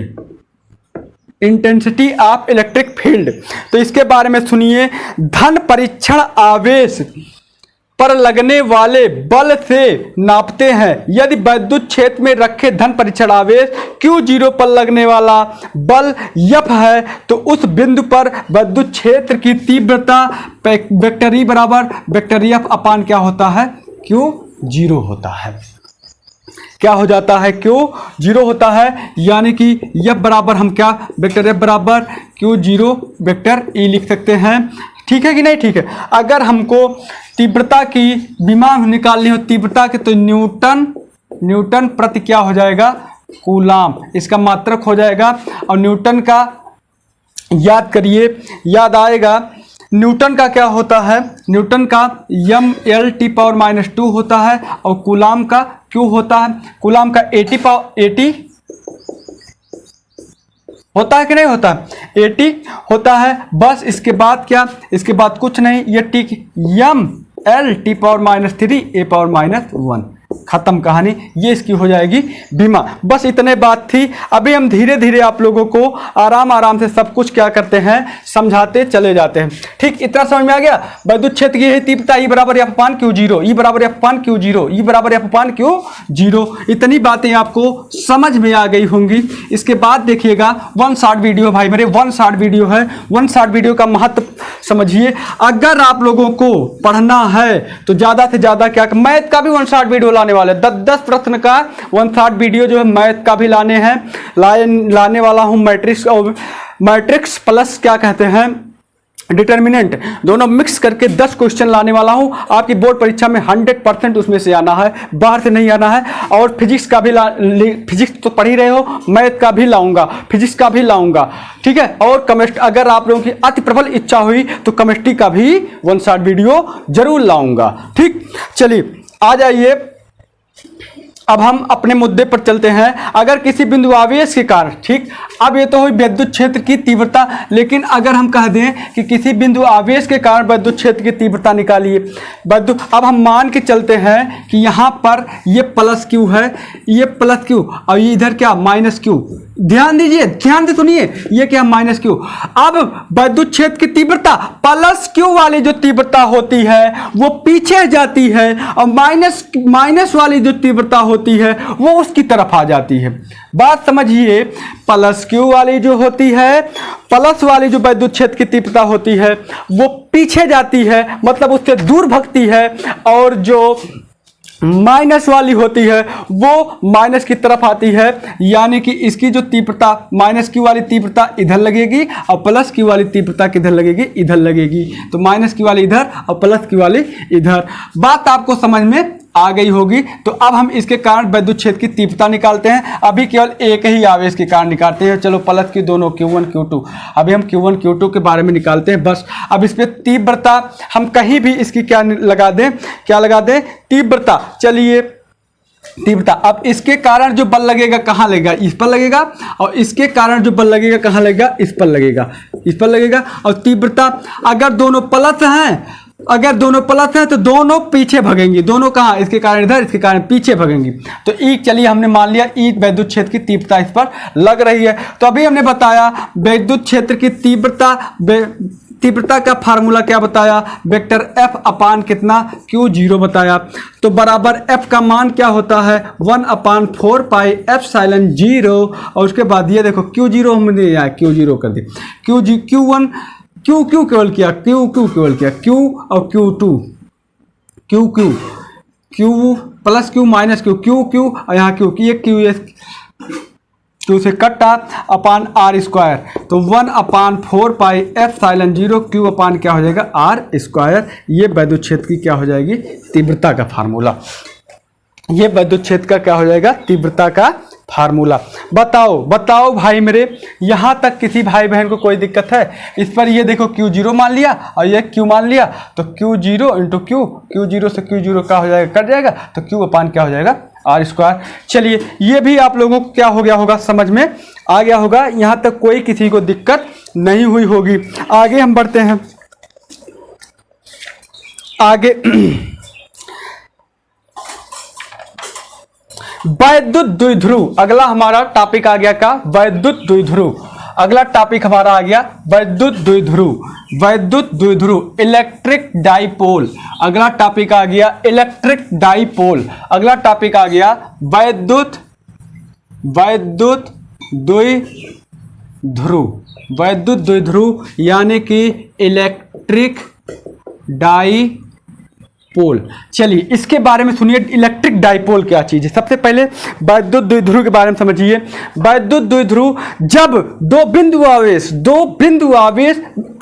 intensity of electric field. तो इसके बारे में सुनिए, धन परीक्षण आवेश, पर लगने वाले बल से नापते हैं। यदि वैद्युत क्षेत्र में रखे धन परीक्षण आवेश Q0 पर लगने वाला बल F है तो उस बिंदु पर विद्युत क्षेत्र की तीव्रता वेक्टर E बराबर वेक्टर F अपान क्या होता है, Q0 होता है। क्या हो जाता है, Q0 होता है। यानी कि F बराबर हम क्या वेक्टर F बराबर Q0 वेक्टर E लिख सकते हैं। ठीक है कि नहीं, ठीक है। अगर हमको तीव्रता की विमान निकालनी हो तीव्रता की, तो न्यूटन प्रति क्या हो जाएगा, कूलाम, इसका मात्रक हो जाएगा। और न्यूटन का याद करिए, याद आएगा न्यूटन का क्या होता है, न्यूटन का mL⁻² होता है और कूलाम का Q होता है। कूलाम का 80 होता है कि नहीं होता, 80 होता है। बस इसके बाद क्या, इसके बाद कुछ नहीं, ये टी mL⁻³ खत्म कहानी। ये इसकी हो जाएगी बीमा। बस इतने बात थी। अभी हम धीरे धीरे आप लोगों को आराम से सब कुछ क्या करते हैं, समझाते चले जाते हैं। ठीक, इतना समझ में आ गया। विद्युत क्षेत्र की तीव्रता E बराबर F अपान Q0, E बराबर F अपान Q0, E बराबर F अपान Q0। इतनी बातें आपको समझ में आ गई होंगी। इसके बाद देखिएगा 1 शॉर्ट वीडियो, भाई मेरे 1 शॉर्ट वीडियो है। 1 शॉर्ट वीडियो का महत्व समझिए। अगर आप लोगों को पढ़ना है तो ज्यादा से ज्यादा क्या, मैथ का भी 1 शॉर्ट वीडियो लाने वाले, 10 प्रश्न का 1 शॉर्ट वीडियो जो है मैथ का भी लाने हैं, लाने वाला हूं। मैट्रिक्स और मैट्रिक्स प्लस क्या कहते हैं डिटर्मिनेंट, दोनों मिक्स करके 10 क्वेश्चन लाने वाला हूं। आपकी बोर्ड परीक्षा में 100% उसमें से आना है, बाहर से नहीं आना है। और फिजिक्स का भी फिजिक्स तो पढ़ ही रहे हो, मैथ का भी लाऊंगा, फिजिक्स का भी लाऊंगा, ठीक है। और केमिस्ट्री, अगर आप लोगों की अति प्रबल इच्छा हुई तो केमिस्ट्री का भी 1 शॉर्ट वीडियो जरूर लाऊंगा। ठीक, चलिए आ जाइए, अब हम अपने मुद्दे पर चलते हैं। अगर किसी बिंदु आवेश के कारण, ठीक, अब ये तो हुई विद्युत क्षेत्र की तीव्रता, लेकिन अगर हम कह दें कि किसी बिंदु आवेश के कारण विद्युत क्षेत्र की तीव्रता निकालिए, अब हम मान के चलते हैं कि यहाँ पर ये प्लस Q है, ये प्लस Q और ये इधर क्या माइनस Q। ध्यान दीजिए, ध्यान से सुनिए, ये क्या माइनस Q। अब विद्युत क्षेत्र की तीव्रता प्लस Q वाली जो तीव्रता होती है वो पीछे जाती है और माइनस वाली जो तीव्रता होती है वो उसकी तरफ आ जाती है। बात समझिए, प्लस Q वाली जो होती है, प्लस वाली जो विद्युत क्षेत्र की तीव्रता होती है वो पीछे जाती है, मतलब उससे दूर भगती है। और जो माइनस वाली होती है वो माइनस की तरफ आती है। यानी कि इसकी जो तीव्रता माइनस Q वाली तीव्रता इधर लगेगी और प्लस Q वाली तीव्रता किधर लगेगी, इधर लगेगी। तो माइनस Q वाली इधर और प्लस Q वाली इधर। बात आपको समझ में आ गई होगी। तो अब हम इसके कारण विद्युत क्षेत्र की तीव्रता निकालते हैं। अभी केवल एक ही आवेश के कारण निकालते हैं। चलो प्लस की दोनों Q1 Q2, अभी हम Q1 Q2 के बारे में निकालते हैं बस। अब इस पे तीव्रता हम कहीं भी इसकी क्या लगा दें, क्या लगा दें, तीव्रता। चलिए तीव्रता, अब इसके कारण जो बल लगेगा कहाँ लगेगा, इस पर लगेगा। और इसके कारण जो बल लगेगा कहाँ लगेगा, इस पर लगेगा, इस पर लगेगा। और तीव्रता अगर दोनों प्लस हैं, अगर दोनों प्लस हैं तो दोनों पीछे भगेंगी। दोनों कहाँ, इसके कारण इधर, इसके कारण पीछे भगेंगी। तो ई, चलिए हमने मान लिया ई विद्युत क्षेत्र की तीव्रता इस पर लग रही है। तो अभी हमने बताया विद्युत क्षेत्र की तीव्रता का फार्मूला क्या बताया, वेक्टर F अपान कितना Q0 बताया। तो बराबर F का मान क्या होता है 1/4 पाई एप्सिलॉन 0। और उसके बाद ये देखो Q0 हमने यहाँ Q0 कर दी, Q1 Q केवल किया, Q केवल किया, Q और Q2, Q plus Q minus Q और यहाँ Q की Q से कटा अपान R²। तो 1/4 पाई एप्सिलॉन 0 Q अपान क्या हो जाएगा R²। ये विद्युत क्षेत्र की क्या हो जाएगी, तीव्रता का फार्मूला। ये विद्युत क्षेत्र का क्या हो जाएगा, तीव्रता का फार्मूला। बताओ भाई मेरे, यहां तक किसी भाई बहन को कोई दिक्कत है इस पर? ये देखो Q0 मान लिया और ये Q मान लिया, तो Q0 इंटू Q0 से Q0 का हो जाएगा, कट जाएगा। तो Q अपान क्या हो जाएगा R²। चलिए ये भी आप लोगों को क्या हो गया होगा, समझ में आ गया होगा। यहां तक कोई किसी को दिक्कत नहीं हुई होगी। आगे हम बढ़ते हैं, आगे वैद्युत द्विध्रुव, अगला हमारा टॉपिक आ गया का वैद्युत द्विध्रुव। अगला टॉपिक हमारा आ गया वैद्युत द्विध्रुव। वैद्युत द्विध्रुव इलेक्ट्रिक डाइपोल। अगला टॉपिक आ गया इलेक्ट्रिक डाइपोल। अगला टॉपिक आ गया वैद्युत द्विध्रुव। वैद्युत द्विध्रुव यानी कि इलेक्ट्रिक डाइपोल। चलिए इसके बारे में सुनिए, इलेक्ट्रिक डाइपोल क्या चीज है। सबसे पहले वैद्युत द्विध्रुव के बारे में समझिए। वैद्युत द्विध्रुव जब दो बिंदु आवेश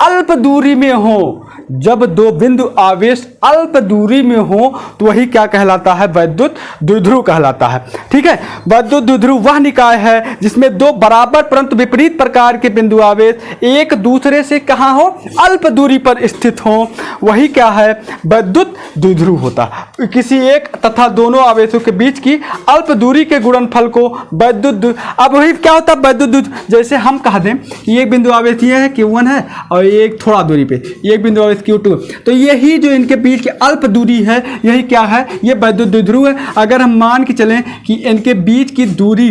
अल्प दूरी में हो, जब दो बिंदु आवेश अल्प दूरी में हो तो वही क्या कहलाता है, वैद्युत द्विध्रुव कहलाता है। ठीक है, वैद्युत द्विध्रुव वह निकाय है जिसमें दो बराबर परंतु विपरीत प्रकार के बिंदु आवेश एक दूसरे से कहाँ हो, अल्प दूरी पर स्थित हो, वही क्या है, वैद्युत द्विध्रुव होता है। किसी एक तथा दोनों आवेशों के बीच की अल्प दूरी के गुणनफल को वैद्युत, अब वही क्या होता है वैद्युत द्विध्रुव। जैसे हम कह दें कि एक बिंदु आवेश ये है Q1 है और एक थोड़ा दूरी पे एक बिंदु आवेश Q2, तो यही जो इनके बीच की अल्प दूरी है यही क्या है, ये वैद्युत द्विध्रुव है। अगर हम मान के चलें कि इनके बीच की दूरी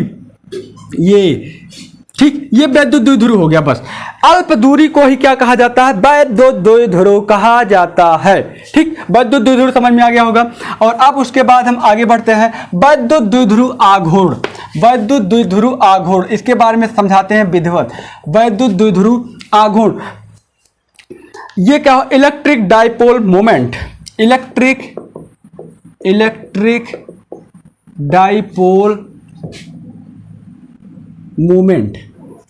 ये, ठीक, ये वैद्युत द्विध्रुव हो गया। बस अल्प दूरी को ही क्या कहा जाता है, वैद्युत द्विध्रुव कहा जाता है। ठीक, वैद्युत द्विध्रुव समझ में आ गया होगा। और अब उसके बाद हम आगे बढ़ते हैं वैद्युत द्विध्रुव आघूर्ण। वैद्युत द्विध्रुव आघूर्ण, इसके बारे में समझाते हैं विधिवत। वैद्युत द्विध्रुव आघूर्ण ये क्या हो, electric dipole moment. Electric dipole moment,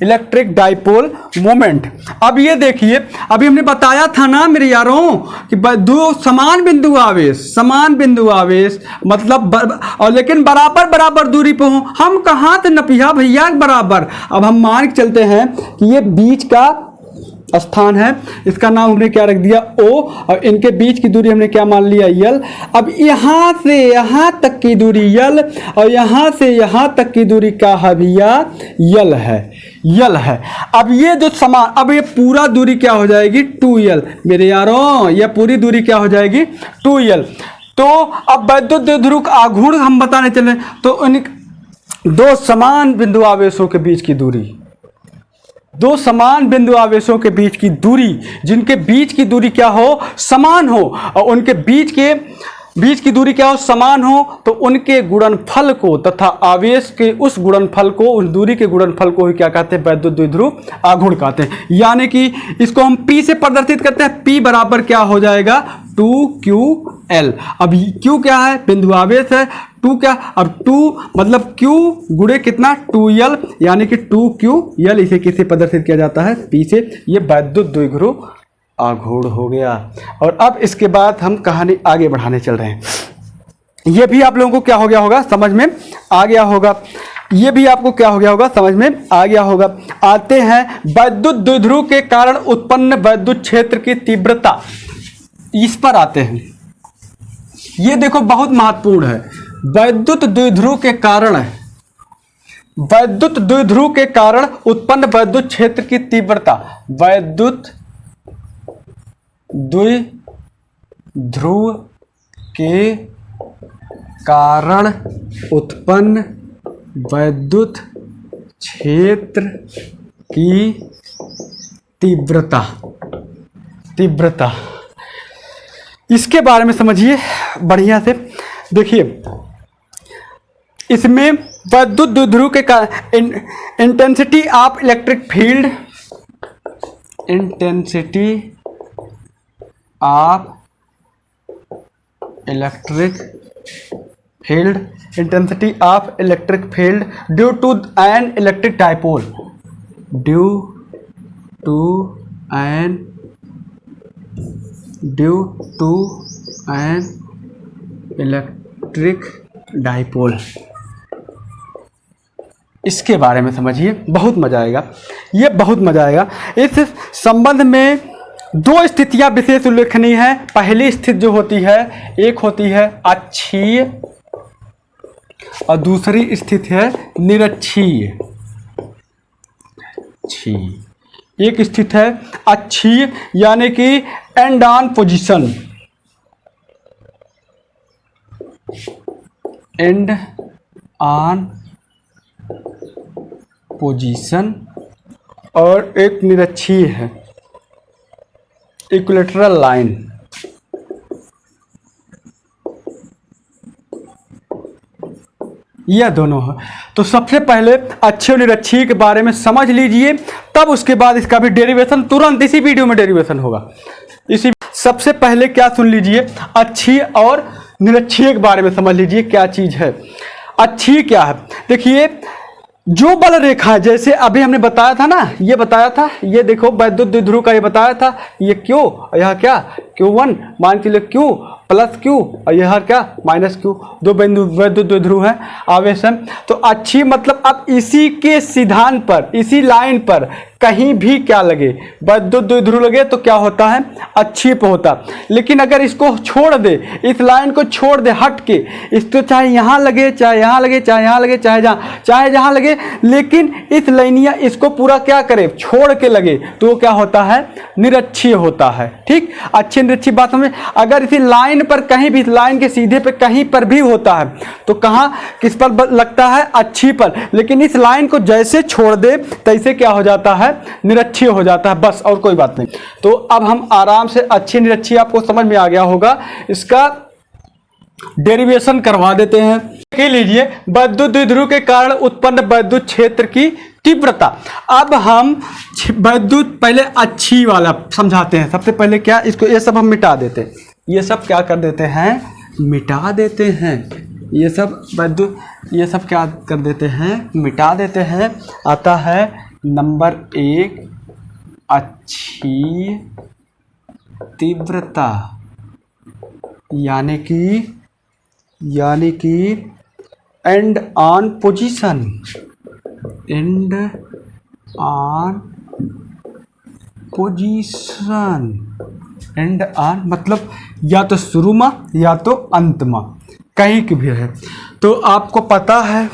electric dipole moment. अब ये देखिए, अभी हमने बताया था ना मेरे यारों कि दो समान बिंदु आवेश मतलब और लेकिन बराबर दूरी पे हो। हम कहाँ थे नपिया भैया बराबर। अब हम मान के चलते हैं कि ये बीच का स्थान है, इसका नाम हमने क्या रख दिया, O, और इनके बीच की दूरी हमने क्या मान लिया, L। अब यहां से यहां तक की दूरी L और यहां से यहां तक की दूरी क्या है भैया, L है। अब ये जो समान, अब ये पूरा दूरी क्या हो जाएगी 2L मेरे यारों, ये पूरी दूरी क्या हो जाएगी 2L। तो अब वैद्युत द्विध्रुव आघूर्ण हम बताने चले तो उन दो समान बिंदु आवेशों के बीच की दूरी, दो समान बिंदु आवेशों के बीच की दूरी, जिनके बीच की दूरी क्या हो, समान हो, और उनके बीच की दूरी क्या हो, समान हो, तो उनके गुणनफल को तथा आवेश के उस गुणनफल को, उस दूरी के गुणनफल को ही क्या कहते हैं, वैद्युत द्विध्रुव आघूर्ण कहते हैं। यानी कि इसको हम P से प्रदर्शित करते हैं। P बराबर क्या हो जाएगा 2QL। अब Q क्या है, बिंदु आवेश है। 2 क्या, अब 2 मतलब Q गुणे कितना 2L, यानी कि 2QL। इसे किसे प्रदर्शित किया जाता है, P से। ये वैद्युत द्विध्रुव आघूर्ण हो गया। और अब इसके बाद हम कहानी आगे बढ़ाने चल रहे हैं। ये भी आप लोगों को क्या हो गया होगा, समझ में आ गया होगा। ये भी आपको क्या हो गया होगा, समझ में आ गया होगा। आते हैं वैद्युत द्विध्रुव के कारण उत्पन्न वैद्युत क्षेत्र की तीव्रता, इस पर आते हैं। ये देखो बहुत महत्वपूर्ण है। वैद्युत द्विध्रुव के कारण उत्पन्न वैद्युत क्षेत्र की तीव्रता। वैद्युत द्विध्रुव के कारण उत्पन्न वैद्युत क्षेत्र की तीव्रता, इसके बारे में समझिए बढ़िया से। देखिए इसमें वैद्युत द्विध्रुव के कारण intensity of electric field, intensity of electric field due to an electric dipole, electric dipole, इसके बारे में समझिए, बहुत मजा आएगा, ये बहुत मजा आएगा। इस संबंध में दो स्थितियां विशेष उल्लेखनीय है। पहली स्थिति जो होती है, एक होती है अक्षीय और दूसरी स्थिति है निरक्षीय। एक स्थिति है अक्षीय यानी कि and on position, and on position, और एक निरक्षीय है, इक्विलेटरल लाइन। यह दोनों है। तो सबसे पहले अक्षीय और निरक्षीय के बारे में समझ लीजिए, तब उसके बाद इसका भी डेरिवेशन तुरंत इसी वीडियो में डेरिवेशन होगा। सबसे पहले क्या सुन लीजिए, अक्षीय और निरक्षीय के बारे में समझ लीजिए क्या चीज है। अक्षीय क्या है, देखिए जो बल रेखा, जैसे अभी हमने बताया था ना, ये बताया था, ये देखो वैद्युत द्विध्रुव का ये बताया था, ये क्यू, यह क्या Q1 मान के लिए Q प्लस Q और यह क्या माइनस Q, दो बिंदु वैद्युत द्विध्रुव हैं, आवेश हैं। तो अक्षीय मतलब अब इसी के सिद्धांत पर, इसी लाइन पर कहीं भी क्या लगे, वैद्युत द्विध्रुव लगे तो क्या होता है, अक्षीय पे होता। लेकिन अगर इसको छोड़ दे, इस लाइन को छोड़ दे, हट के, इसको चाहे यहाँ लगे, चाहे यहाँ लगे, चाहे यहाँ लगे, चाहे जहाँ लगे, लेकिन इस लाइनिया इसको पूरा क्या करे, छोड़ के लगे, तो वो क्या होता है, निरक्षीय होता है। ठीक, अच्छी निरक्षीय बात समझे। अगर इसी लाइन पर कहीं भी, लाइन के सीधे पे कहीं पर भी होता है तो कहाँ, किस पर लगता है, अक्षीय पर। लेकिन इस लाइन को जैसे छोड़ दे तैसे क्या हो जाता है, निरक्षीय हो जाता है, बस और कोई बात नहीं। तो अब हम आराम से अच्छी निरक्षीय, आपको समझ में आ गया होगा, इसका डेरिवेशन करवा देते हैं। देख लीजिए, वैद्युत द्विध्रुव के कारण उत्पन्न वैद्युत क्षेत्र की तीव्रता। अब हम वैद्युत, पहले अक्षीय वाला समझाते हैं। सबसे पहले क्या, इसको ये सब हम मिटा देते हैं, ये सब क्या कर देते हैं, मिटा देते हैं, ये सब वैद्युत, ये सब क्या कर देते हैं, मिटा देते हैं। आता है नंबर 1 अक्षीय तीव्रता, यानी कि and on position, and on position, and on मतलब या तो शुरू में या तो अंत में, कहीं की भी है। तो आपको पता है,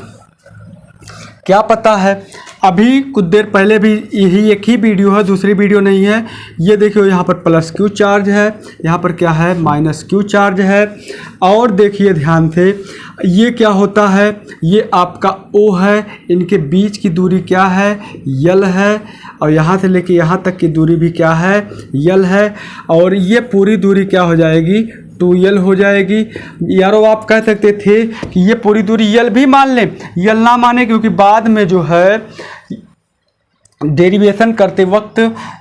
क्या पता है, अभी कुछ देर पहले भी यही एक ही वीडियो है, दूसरी वीडियो नहीं है। ये देखिए यहाँ पर प्लस Q चार्ज है, यहाँ पर क्या है, माइनस Q चार्ज है। और देखिए ध्यान से, ये क्या होता है, ये आपका O है, इनके बीच की दूरी क्या है, L है, और यहाँ से लेके यहाँ तक की दूरी भी क्या है, L है। और ये पूरी दूरी क्या हो जाएगी, 2L हो जाएगी। यारो आप कह सकते थे कि ये पूरी दूरी L भी मान लें, L ना माने, क्योंकि बाद में जो है डेरिवेशन करते वक्त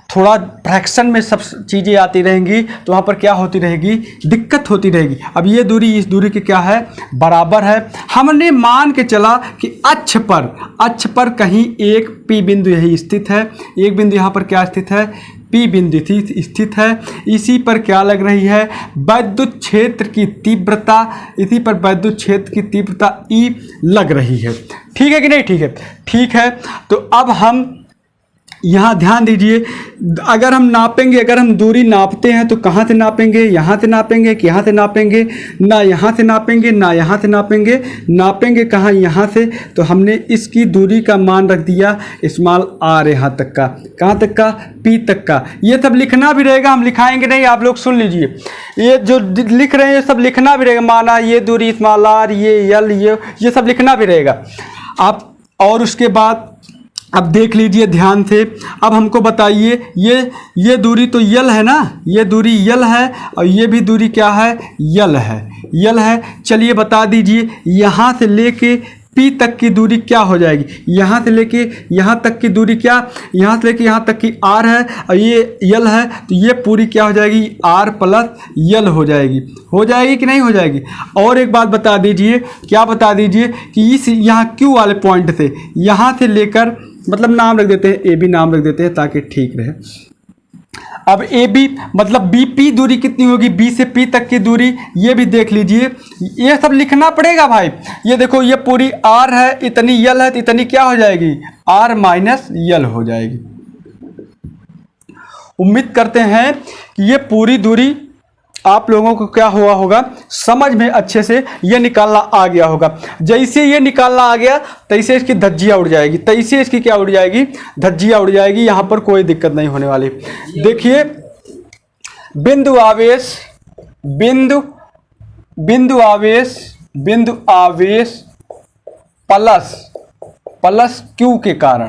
थोड़ा फ्रैक्शन में सब चीज़ें आती रहेंगी, तो वहाँ पर क्या होती रहेगी, दिक्कत होती रहेगी। अब ये दूरी इस दूरी की क्या है, बराबर है। हमने मान के चला कि अक्ष पर कहीं एक P बिंदु यही स्थित है, एक बिंदु यहाँ पर क्या स्थित है, P बिंदु स्थित है। इसी पर क्या लग रही है, वैद्युत क्षेत्र की तीव्रता, इसी पर वैद्युत क्षेत्र की तीव्रता E लग रही है। ठीक है कि नहीं, ठीक है, ठीक है। तो अब हम यहाँ ध्यान दीजिए, अगर हम नापेंगे, अगर हम दूरी नापते हैं तो कहाँ से नापेंगे, यहाँ से नापेंगे कि यहाँ से नापेंगे, ना यहाँ से नापेंगे ना यहाँ से नापेंगे, नापेंगे कहाँ, यहाँ से। तो हमने इसकी दूरी का मान रख दिया स्मॉल r, यहाँ तक का, कहाँ तक का, P तक का। ये सब लिखना भी रहेगा, हम लिखाएंगे नहीं, आप लोग सुन लीजिए, ये जो लिख रहे हैं ये सब लिखना भी रहेगा, माना ये दूरी स्मॉल r, ये L, ये सब लिखना भी रहेगा आप। और उसके बाद अब देख लीजिए ध्यान से, अब हमको बताइए, ये दूरी तो L है ना, ये दूरी L है, और ये भी दूरी क्या है, L है। चलिए बता दीजिए, यहाँ से लेके P तक की दूरी क्या हो जाएगी, यहाँ से लेके यहाँ तक की दूरी क्या, यहाँ से लेके यहाँ तक की R है, और ये L है, तो ये पूरी क्या हो जाएगी, R प्लस L हो जाएगी कि नहीं हो जाएगी। और एक बात बता दीजिए, क्या बता दीजिए कि इस यहाँ Q वाले पॉइंट से, यहाँ से लेकर, मतलब नाम रख देते हैं, ए बी नाम रख देते हैं ताकि ठीक रहे। अब ए बी मतलब बी पी दूरी कितनी होगी, बी से पी तक की दूरी, ये भी देख लीजिए, ये सब लिखना पड़ेगा भाई। ये देखो, ये पूरी आर है, इतनी यल है, तो इतनी क्या हो जाएगी, आर माइनस यल हो जाएगी। उम्मीद करते हैं कि ये पूरी दूरी आप लोगों को क्या हुआ होगा, समझ में अच्छे से ये निकालना आ गया होगा। जैसे ये निकालना आ गया तैसे इसकी धज्जियाँ उड़ जाएगी, तैसे इसकी क्या उड़ जाएगी, धज्जियाँ उड़ जाएगी। यहाँ पर कोई दिक्कत नहीं होने वाली। देखिए, बिंदु आवेश प्लस क्यू के कारण,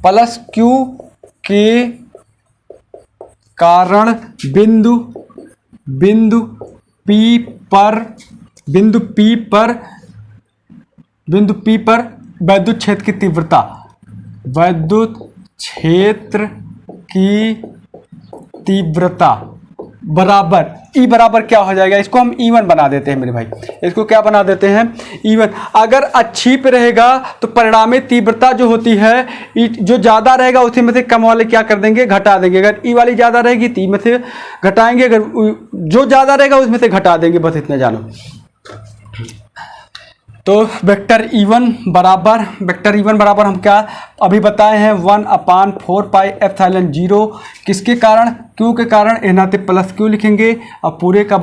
प्लस क्यू के कारण बिंदु बिंदु P पर बिंदु P पर वैद्युत क्षेत्र की तीव्रता, वैद्युत क्षेत्र की तीव्रता बराबर E बराबर क्या हो जाएगा, इसको हम E1 बना देते हैं मेरे भाई, इसको क्या बना देते हैं E1। अगर अच्छी पे रहेगा तो परिणामी तीव्रता जो होती है जो ज़्यादा रहेगा उसी में से कम वाले क्या कर देंगे, घटा देंगे। अगर E वाली ज़्यादा रहेगी तो E में से घटाएंगे, अगर जो ज़्यादा रहेगा उसमें से घटा देंगे, बस इतना जानो। तो वेक्टर E1 बराबर हम क्या अभी बताए हैं 1/4πε0 किसके कारण, Q के कारण, ए नाते प्लस Q लिखेंगे। अब पूरे का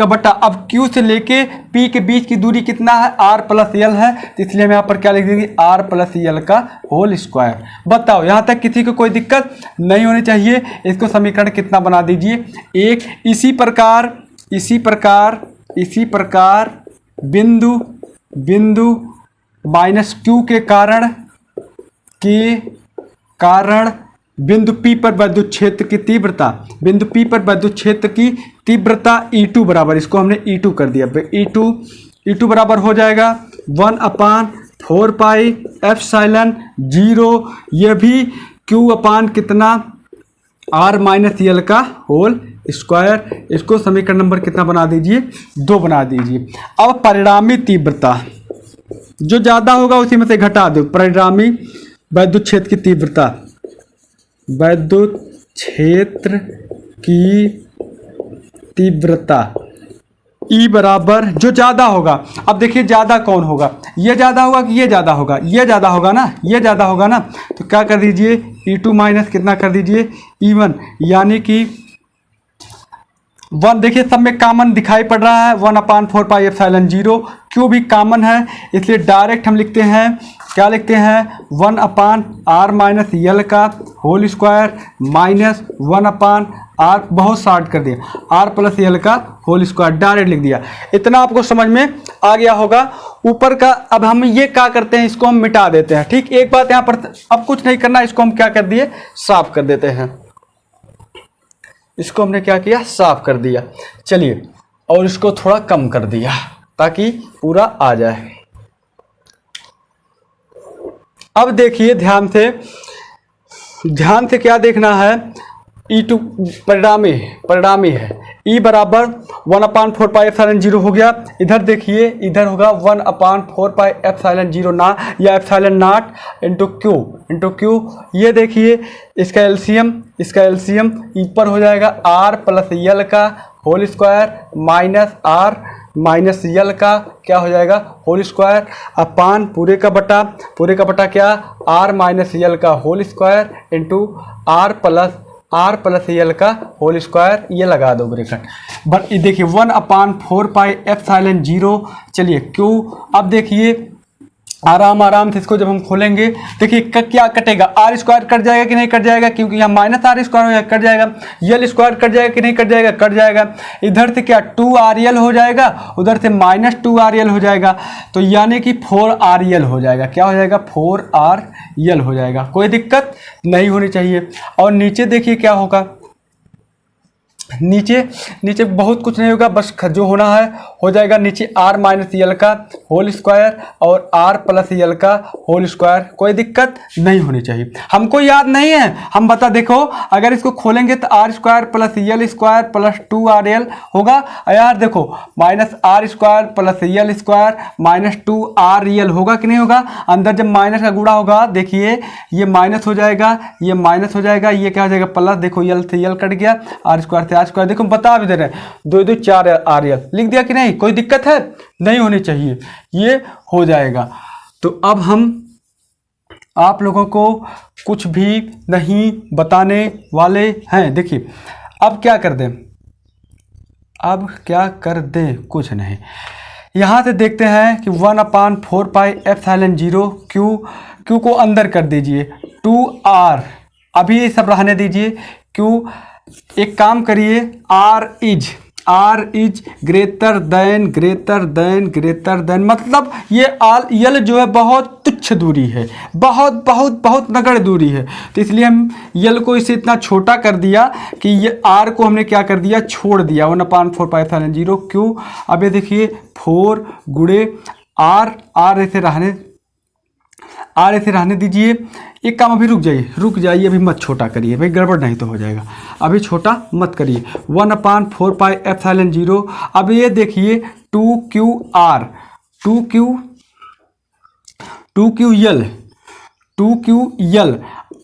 बटा अब Q से लेके P के बीच की दूरी कितना है, R प्लस L है, तो इसलिए हम यहाँ पर क्या लिख देंगे R प्लस L का होल स्क्वायर। बताओ यहाँ तक किसी को कोई दिक्कत नहीं होनी चाहिए। इसको समीकरण कितना बना दीजिए 1। इसी प्रकार बिंदु माइनस Q के कारण बिंदु P पर वैद्युत क्षेत्र की तीव्रता, E2 बराबर, इसको हमने E2 कर दिया। E2 बराबर हो जाएगा 1/4πε0, यह भी Q अपान कितना R माइनस L का होल स्क्वायर। इसको समीकरण नंबर कितना बना दीजिए 2 बना दीजिए। अब परिणामी तीव्रता जो ज़्यादा होगा उसी में से घटा दो, परिणामी वैद्युत क्षेत्र की तीव्रता, वैद्युत क्षेत्र की तीव्रता E बराबर जो ज़्यादा होगा। अब देखिए ज़्यादा कौन होगा, ये ज़्यादा होगा कि ये ज़्यादा होगा, ये ज़्यादा होगा ना, ये ज़्यादा होगा ना, तो क्या कर दीजिए E2 माइनस कितना कर दीजिए E1, यानी कि 1 देखिए सब में कॉमन दिखाई पड़ रहा है 1/4πε0, Q भी कॉमन है, इसलिए डायरेक्ट हम लिखते हैं, क्या लिखते हैं 1/R माइनस L का होल स्क्वायर माइनस 1/R, बहुत शॉर्ट कर दिया, R प्लस L का होल स्क्वायर, डायरेक्ट लिख दिया। इतना आपको समझ में आ गया होगा। ऊपर का अब हम ये क्या करते हैं, इसको हम मिटा देते हैं। ठीक, एक बात यहाँ पर अब कुछ नहीं करना, इसको हम क्या कर दिए साफ कर देते हैं। इसको हमने क्या किया साफ कर दिया। चलिए, और इसको थोड़ा कम कर दिया ताकि पूरा आ जाए। अब देखिए ध्यान से क्या देखना है, E2 परिणामी है, E बराबर 1/4πε0 हो गया। इधर देखिए, इधर होगा 1/4πε0 ना या एप्सिलॉन नॉट इंटू Q। ये देखिए इसका एलसीएम ऊपर हो जाएगा R प्लस L का whole square minus R minus L का क्या हो जाएगा होल स्क्वायर अपान पूरे का बटा क्या R माइनस L का whole square into R plus L का होल स्क्वायर, ये लगा दो ब्रैकेट। बट देखिए 1/4πε0। चलिए Q, अब देखिए आराम से इसको जब हम खोलेंगे देखिए क्या कटेगा, R स्क्वायर कट जाएगा कि नहीं कट जाएगा, क्योंकि यहाँ माइनस R स्क्वायर हो जाएगा, कट जाएगा। L स्क्वायर कट जाएगा कि नहीं कट जाएगा, कट जाएगा। इधर से क्या 2RL हो जाएगा, उधर से माइनस 2RL हो जाएगा, तो यानी कि 4RL हो जाएगा। क्या हो जाएगा 4RL हो जाएगा, कोई दिक्कत नहीं होनी चाहिए। और नीचे देखिए क्या होगा, नीचे बहुत कुछ नहीं होगा, बस जो होना है हो जाएगा। नीचे R माइनस L का होल स्क्वायर और R प्लस L का होल स्क्वायर, कोई दिक्कत नहीं होनी चाहिए। हमको याद नहीं है, हम बता देखो अगर इसको खोलेंगे तो R square plus L square plus 2RL होगा। यार देखो minus R square plus L square minus 2RL होगा कि नहीं होगा। अंदर जब माइनस का गुणा होगा देखिए ये माइनस हो जाएगा, ये माइनस हो जाएगा, ये क्या हो जाएगा प्लस। देखो L से L कट गया, R स्क्वायर से R स्क्वायर, देखो बता भी दे रहे हैं 2 2 4 RL लिख दिया कि नहीं, कोई दिक्कत है नहीं होनी चाहिए, ये हो जाएगा। तो अब हम आप लोगों को कुछ भी नहीं बताने वाले हैं। देखिए अब क्या कर दें, कुछ नहीं। यहाँ से देखते हैं कि 1/4πε0 Q को अंदर कर दीजिए, 2R अभी ये सब रहने दीजिए। Q एक काम करिए, R is R is greater than, मतलब ये आल यल जो है बहुत तुच्छ दूरी है, बहुत बहुत बहुत नगण्य दूरी है। तो इसलिए हम यल को इसे इतना छोटा कर दिया कि ये आर को हमने क्या कर दिया, छोड़ दिया 1/4πε0। क्यों? अब ये देखिए 4 गुणे आर ऐसे रहने दीजिए। एक काम अभी रुक जाइए, अभी मत छोटा करिए भाई, गड़बड़ नहीं तो हो जाएगा, अभी छोटा मत करिए। 1/4πε0। अब ये देखिए 2ql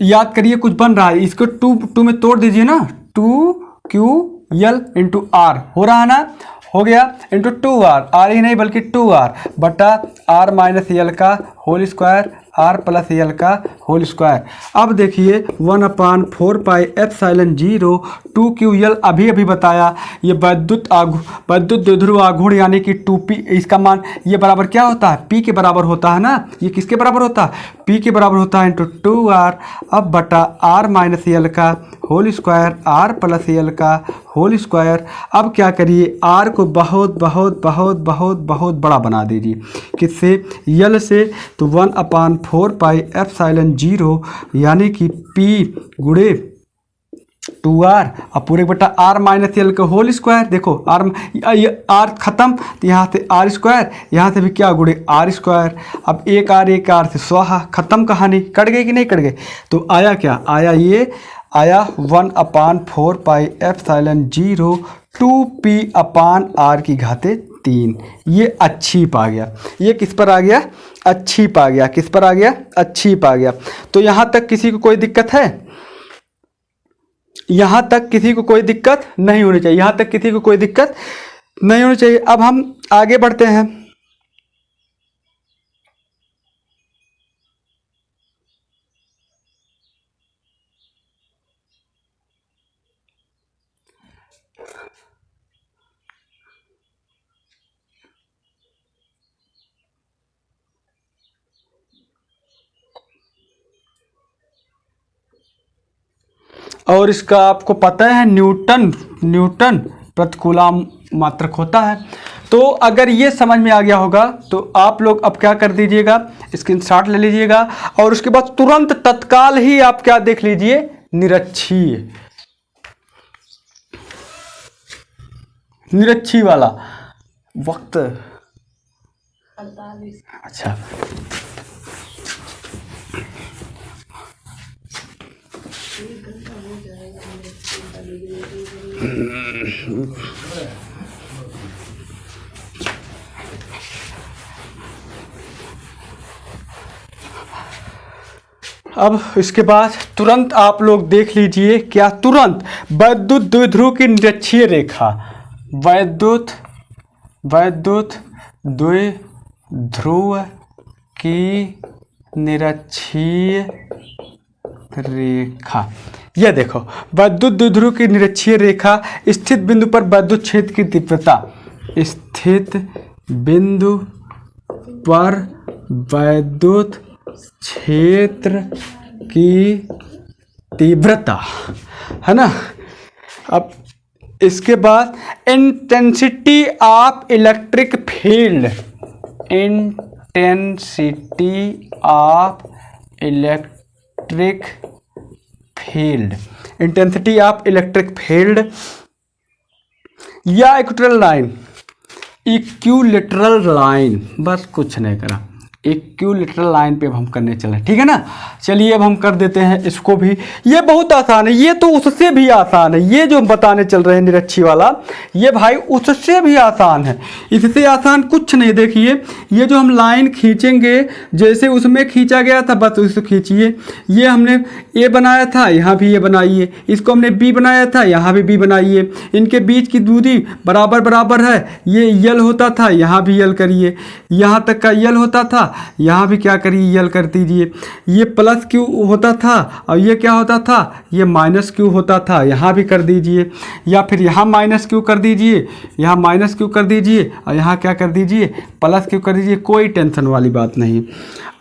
याद करिए कुछ बन रहा है, इसको 2 में तोड़ दीजिए ना, 2ql इंटू आर हो रहा है ना, हो गया इंटू 2r, आर ही नहीं बल्कि 2r बटा r माइनस यल का whole square, r plus L का होल स्क्वायर। अब देखिए 1/4πε0 2ql अभी बताया, ये वैद्युत द्विध्रुव आघूर्ण यानी कि 2p, इसका मान ये बराबर क्या होता है, p के बराबर होता है ना, ये किसके बराबर होता है, p के बराबर होता है इंटू 2r, अब बटा r माइनस यल का whole square, r plus L का होल स्क्वायर। अब क्या करिए, r को बहुत बहुत बहुत बहुत बहुत बड़ा बना दीजिए, किससे, यल से, तो 1/4πε0 यानी कि p गुणे 2r अब पूरे बटा r माइनस यल का होल स्क्वायर। देखो r खत्म तो यहाँ से r स्क्वायर, यहाँ से भी क्या गुणे r स्क्वायर। अब एक r से स्वाहा, खत्म कहानी, कट गई कि नहीं कट गई। तो आया क्या, आया 1/4πε0 2p/r की घाते 3। ये अच्छीप आ गया, ये किस पर आ गया, अच्छीप आ गया, किस पर आ गया, अच्छीप आ गया। तो यहाँ तक किसी को कोई दिक्कत है, यहाँ तक किसी को कोई दिक्कत नहीं होनी चाहिए, यहाँ तक किसी को कोई दिक्कत नहीं होनी चाहिए। अब हम आगे बढ़ते हैं। और इसका आपको पता है न्यूटन प्रति कूलम मात्रक होता है। तो अगर ये समझ में आ गया होगा तो आप लोग अब क्या कर दीजिएगा, स्क्रीनशॉट ले लीजिएगा और उसके बाद तुरंत तत्काल ही आप क्या देख लीजिए, निरक्षी वाला वक्त। अच्छा, अब इसके बाद तुरंत आप लोग देख लीजिए, क्या तुरंत वैद्युत द्विध्रुव की निरक्षीय रेखा, वैद्युत द्विध्रुव की निरक्षीय रेखा, यह देखो वैद्युत द्विध्रुव की निरक्षीय रेखा स्थित बिंदु पर वैद्युत क्षेत्र की तीव्रता, स्थित बिंदु पर वैद्युत क्षेत्र की तीव्रता, है ना। अब इसके बाद intensity of electric field, intensity of electric field, intensity of electric field या इक्विलेटरल लाइन, बस कुछ नहीं करा, इक्विलेटरल लाइन पे अब हम करने चले, ठीक है ना। चलिए अब हम कर देते हैं इसको भी, ये बहुत आसान है, ये तो उससे भी आसान है, ये जो हम बताने चल रहे हैं निरक्षी वाला, ये भाई उससे भी आसान है, इससे आसान कुछ नहीं। देखिए ये जो हम लाइन खींचेंगे, जैसे उसमें खींचा गया था बस उसको खींचिए। ये हमने ए बनाया था, यहाँ भी ये बनाइए, इसको हमने बी बनाया था, यहाँ भी बी बनाइए, इनके बीच की दूरी बराबर है, ये यल होता था, यहाँ भी यल करिए, यहाँ तक का यल होता था, यहाँ भी क्या करिए यल कर दीजिए, ये प्लस क्यू होता था और ये क्या होता था, ये माइनस क्यू होता था, यहाँ भी कर दीजिए, या फिर यहाँ माइनस क्यू कर दीजिए, यहाँ माइनस क्यू कर दीजिए और यहाँ क्या कर दीजिए प्लस क्यू कर दीजिए, कोई टेंशन वाली बात नहीं।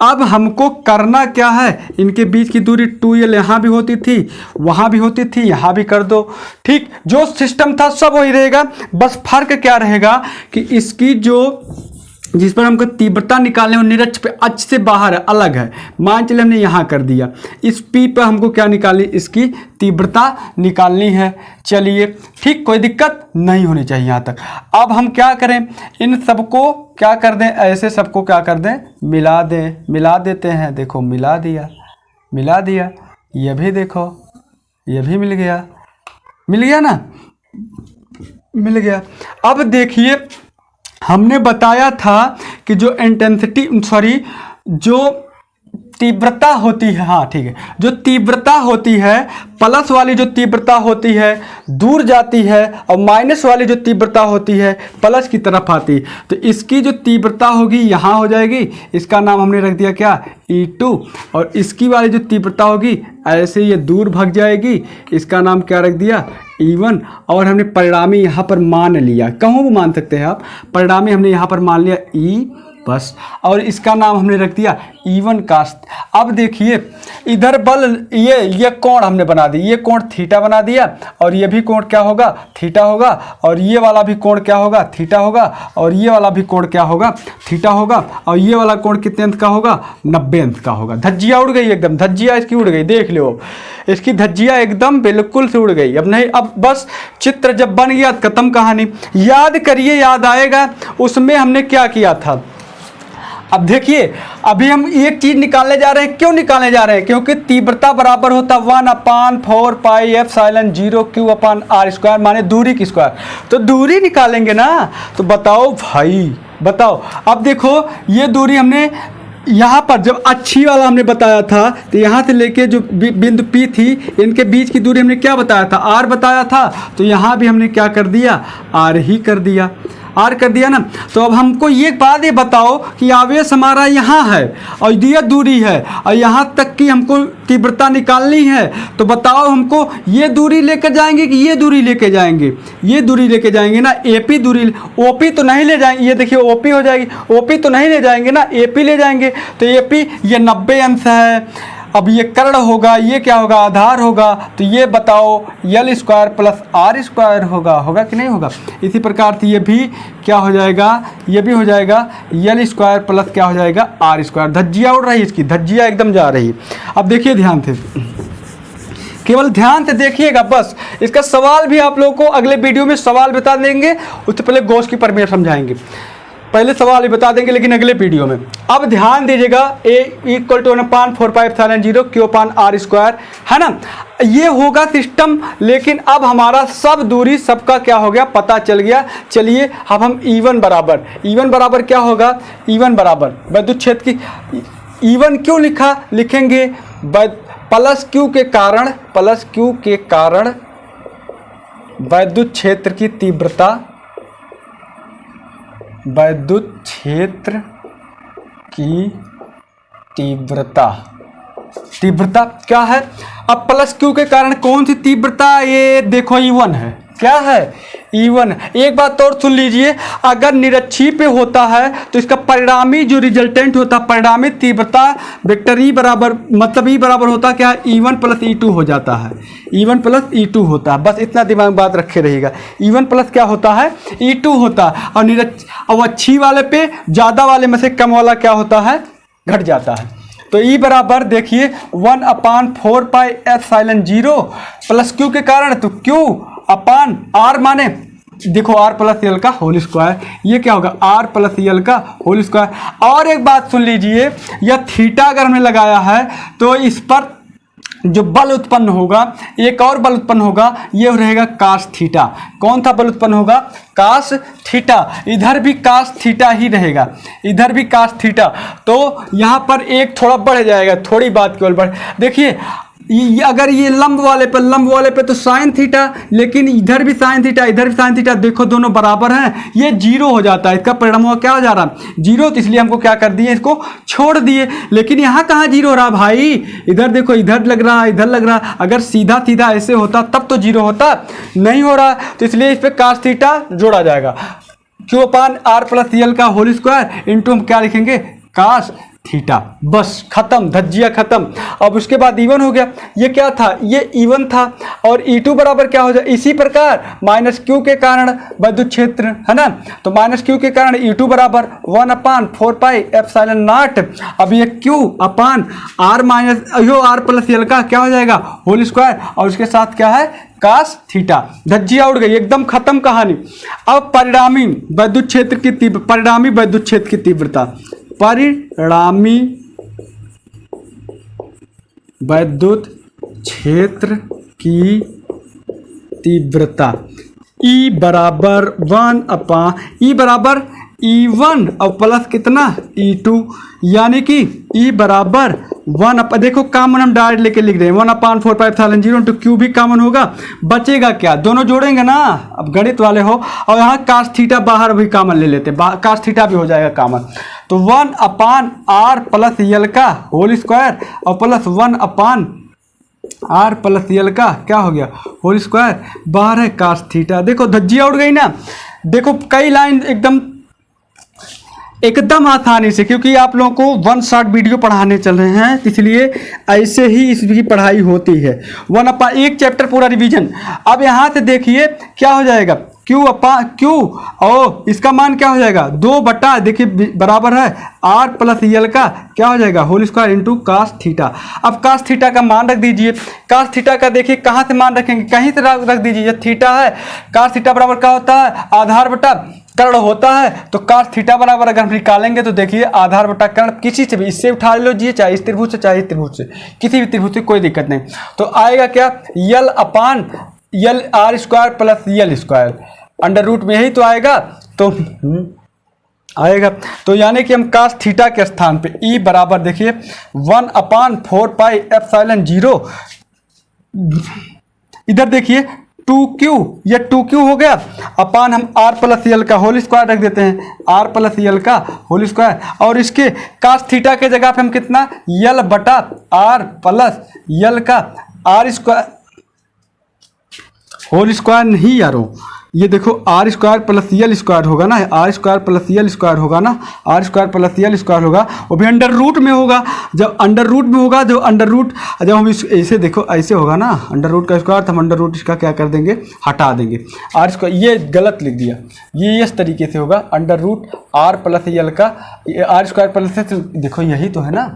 अब हमको करना क्या है, इनके बीच की दूरी 2l यहाँ भी होती थी, वहाँ भी होती थी, यहाँ भी कर दो। ठीक, जो सिस्टम था सब वही रहेगा, बस फर्क क्या रहेगा कि इसकी जो जिस पर हमको तीव्रता निकालने और निरक्ष पे अक्ष से बाहर है, अलग है। मान चले हमने यहाँ कर दिया, इस P पर हमको क्या निकालनी, इसकी तीव्रता निकालनी है। चलिए ठीक, कोई दिक्कत नहीं होनी चाहिए यहाँ तक। अब हम क्या करें, इन सबको क्या कर दें, ऐसे सबको क्या कर दें, मिला दें, मिला देते हैं। देखो मिला दिया, मिला दिया, ये भी देखो, ये भी मिल गया, मिल गया ना, मिल गया। अब देखिए हमने बताया था कि जो इंटेंसिटी जो तीव्रता होती है, हाँ ठीक है, जो तीव्रता होती है प्लस वाली जो तीव्रता होती है दूर जाती है और माइनस वाली जो तीव्रता होती है प्लस की तरफ आती। तो इसकी जो तीव्रता होगी यहाँ हो जाएगी, इसका नाम हमने रख दिया क्या, E2, और इसकी वाली जो तीव्रता होगी ऐसे ये दूर भाग जाएगी, इसका नाम क्या रख दिया, E1। और हमने परिणामी यहाँ पर मान लिया, कहूँ भी मान सकते हैं आप, परिणामी हमने यहाँ पर मान लिया E बस, और इसका नाम हमने रख दिया E1 cos। अब देखिए इधर बल, ये कोण हमने बना दी, ये कोण थीटा बना दिया, और ये भी कोण क्या होगा, थीटा होगा, और ये वाला भी कोण क्या होगा, थीटा होगा, और ये वाला भी कोण क्या होगा, थीटा होगा, और ये वाला कोण कितने अंश का होगा, 90 अंश का होगा। धज्जिया उड़ गई एकदम, धज्जिया इसकी उड़ गई, देख लो इसकी धज्जिया एकदम बिल्कुल से उड़ गई। अब नहीं, अब बस चित्र जब बन गया खत्म कहानी। याद करिए, याद आएगा उसमें हमने क्या किया था। अब देखिए अभी हम एक चीज निकालने जा रहे हैं, क्यों निकालने जा रहे हैं, क्योंकि तीव्रता बराबर होता 1/4 पाई एप्सिलॉन 0 Q/r², माने दूरी की स्क्वायर। तो दूरी निकालेंगे ना, तो बताओ भाई, बताओ। अब देखो ये दूरी हमने यहाँ पर जब अच्छी वाला हमने बताया था, तो यहाँ से लेके जो बिंदु P थी इनके बीच की दूरी हमने क्या बताया था, R बताया था। तो यहाँ भी हमने क्या कर दिया, R ही कर दिया, R कर दिया ना। तो अब हमको ये बात ये बताओ कि आवेश हमारा यहाँ है और ये दूरी है और यहाँ तक की हमको तीव्रता निकालनी है। तो बताओ हमको ये दूरी लेकर जाएंगे कि ये दूरी लेके जाएंगे, ये दूरी लेके जाएंगे ना, AP दूरी, OP तो नहीं ले जाएंगे, ये देखिए OP हो जाएगी, OP तो नहीं ले जाएंगे ना, AP ले जाएंगे। तो AP ये 90 अंश है। अब ये कर्ण होगा, ये क्या होगा, आधार होगा। तो ये बताओ L² प्लस R² होगा, होगा कि नहीं होगा। इसी प्रकार से ये भी क्या हो जाएगा, ये भी हो जाएगा L² प्लस क्या हो जाएगा, R²। धज्जिया उड़ रही है, इसकी धज्जिया एकदम जा रही। अब देखिए ध्यान से, केवल ध्यान से देखिएगा बस। इसका सवाल भी आप लोगों को अगले वीडियो में सवाल बता देंगे, उससे पहले गॉस की प्रमेय समझाएंगे। पहले सवाल ही बता देंगे लेकिन अगले वीडियो में। अब ध्यान दीजिएगा, A = 1/4 पाई एप्सिलॉन 0 Q/r², है ना, ये होगा सिस्टम। लेकिन अब हमारा सब दूरी सबका क्या हो गया, पता चल गया। चलिए अब हम E1 बराबर क्या होगा, E1 बराबर विद्युत क्षेत्र की, E1 क्यों लिखेंगे, प्लस Q के कारण विद्युत क्षेत्र की तीव्रता, विद्युत क्षेत्र की तीव्रता क्या है। अब प्लस Q के कारण कौन सी तीव्रता, ये देखो E1 है, क्या है, E1। एक बात और सुन लीजिए, अगर निरक्षी पे होता है तो इसका परिणामी जो रिजल्टेंट होता है, परिणामी तीव्रता वेक्टर E बराबर, मतलब E बराबर होता क्या है, E1 प्लस E2 हो जाता है, E1 प्लस E2 होता है। बस इतना दिमाग में बात रखे रहिएगा, E1 प्लस क्या होता है, E2 होता है। और अच्छी वाले पे ज़्यादा वाले में से कम वाला क्या होता है, घट जाता है। तो E बराबर देखिए 1/4 पाई एप्सिलॉन 0 प्लस Q के कारण, तो Q/R माने देखो R प्लस L का होल स्क्वायर, ये क्या होगा, R प्लस L का होल स्क्वायर। और एक बात सुन लीजिए, यह थीटा अगर हमने लगाया है तो इस पर जो बल उत्पन्न होगा, एक और बल उत्पन्न होगा, ये रहेगा कास थीटा। कौन सा बल उत्पन्न होगा, कास थीटा। इधर भी कास थीटा ही रहेगा, इधर भी कास थीटा। तो यहाँ पर एक थोड़ा बढ़ जाएगा, थोड़ी बात केवल बढ़, देखिए अगर ये लंब वाले पे तो साइन थीटा, लेकिन इधर भी साइन थीटा, इधर भी साइन थीटा, देखो दोनों बराबर हैं, ये जीरो हो जाता है। इसका परिणाम हुआ क्या हो जा रहा है, जीरो। तो इसलिए हमको क्या कर दिए, इसको छोड़ दिए। लेकिन यहाँ कहाँ जीरो हो रहा भाई, इधर देखो, इधर लग रहा, इधर लग रहा। अगर सीधा सीधा ऐसे होता तब तो जीरो होता, नहीं हो रहा, तो इसलिए इस पर कास थीटा जोड़ा जाएगा। Q upon R plus L का होल स्क्वायर इंटू हम क्या लिखेंगे, कास थीटा। बस खत्म, धज्जिया खत्म। अब उसके बाद इवन हो गया। ये क्या था, ये इवन था, और E2 बराबर क्या हो जाए, इसी प्रकार माइनस क्यू के कारण विद्युत क्षेत्र है ना, तो माइनस क्यू के कारण E2 बराबर 1/4 पाई एप्सिलॉन नॉट। अब ये क्यू अपान आर माइनस यो आर प्लस यल का क्या हो जाएगा, होल स्क्वायर, और उसके साथ क्या है, कास थीटा। धज्जिया उड़ गई, एकदम खत्म कहानी। अब परिणामी विद्युत क्षेत्र की परिणामी विद्युत क्षेत्र की तीव्रता, परिणामी विद्युत क्षेत्र की तीव्रता E बराबर 1/, E बराबर E1 और प्लस कितना E2, यानी कि E बराबर 1, देखो कॉमन हम डायरेक्ट लेके लिख रहे हैं, 1/4 पाई एप्सिलॉन 0 इंटू क्यू भी कॉमन होगा, बचेगा क्या, दोनों जोड़ेंगे ना, अब गणित वाले हो। और यहाँ कास थीटा बाहर भी कॉमन ले लेते, कास थीटा भी हो जाएगा कॉमन, तो 1/r प्लस यल का होल स्क्वायर और प्लस 1/r प्लस यल का क्या हो गया, होल स्क्वायर, बाहर है कास थीटा। देखो धज्जिया उड़ गई ना। देखो कई लाइन एकदम आसानी से, क्योंकि आप लोगों को वन शॉट वीडियो पढ़ाने चल रहे हैं, इसलिए ऐसे ही इसकी पढ़ाई होती है। एक चैप्टर पूरा रिवीजन। अब यहाँ से देखिए क्या हो जाएगा, क्यू और इसका मान क्या हो जाएगा, 2 देखिए बराबर है आर प्लस यल का क्या हो जाएगा, whole square into cos theta. अब कास थीटा का मान रख दीजिए। कास थीटा का देखिए कहाँ से मान रखेंगे, कहीं से रख दीजिए। ये थीटा है, कास थीटा बराबर क्या होता है, आधार बटा कर्ण होता है। तो कास थीटा बराबर अगर हम निकालेंगे तो देखिए आधार बटा कर्ण, किसी से भी, इससे उठा लीजिए, चाहे इस त्रिभुज से चाहे इस त्रिभुज से, किसी भी त्रिभुज से कोई दिक्कत नहीं। तो आएगा क्या, L upon L R square plus L square, under root में यही तो आएगा, तो आएगा। तो यानी कि हम कास थीटा के स्थान पे E बराबर देखिए 1/4 पाई एप्सिलॉन 0, इधर देखिए 2Q, ये 2Q हो गया, अपान हम R प्लस यल का होल स्क्वायर रख देते हैं, R प्लस यल का होल स्क्वायर, और इसके कास थीटा के जगह पे हम कितना, यल बटा R प्लस यल का R स्क्वायर होल स्क्वायर, नहीं यारो, ये देखो R square plus L square होगा ना, R square plus L square होगा ना, R square plus L square होगा, वो भी अंडर रूट में होगा। जब अंडर रूट में होगा, जब अंडर रूट, जब हम इस ऐसे देखो ऐसे होगा ना, अंडर रूट का स्क्वायर, तो हम अंडर रूट इसका क्या कर देंगे, हटा देंगे। आर स्क्वायर, ये गलत लिख दिया, ये इस तरीके से होगा, under root R plus L का आर स्क्वायर प्लस, देखो यही तो है ना,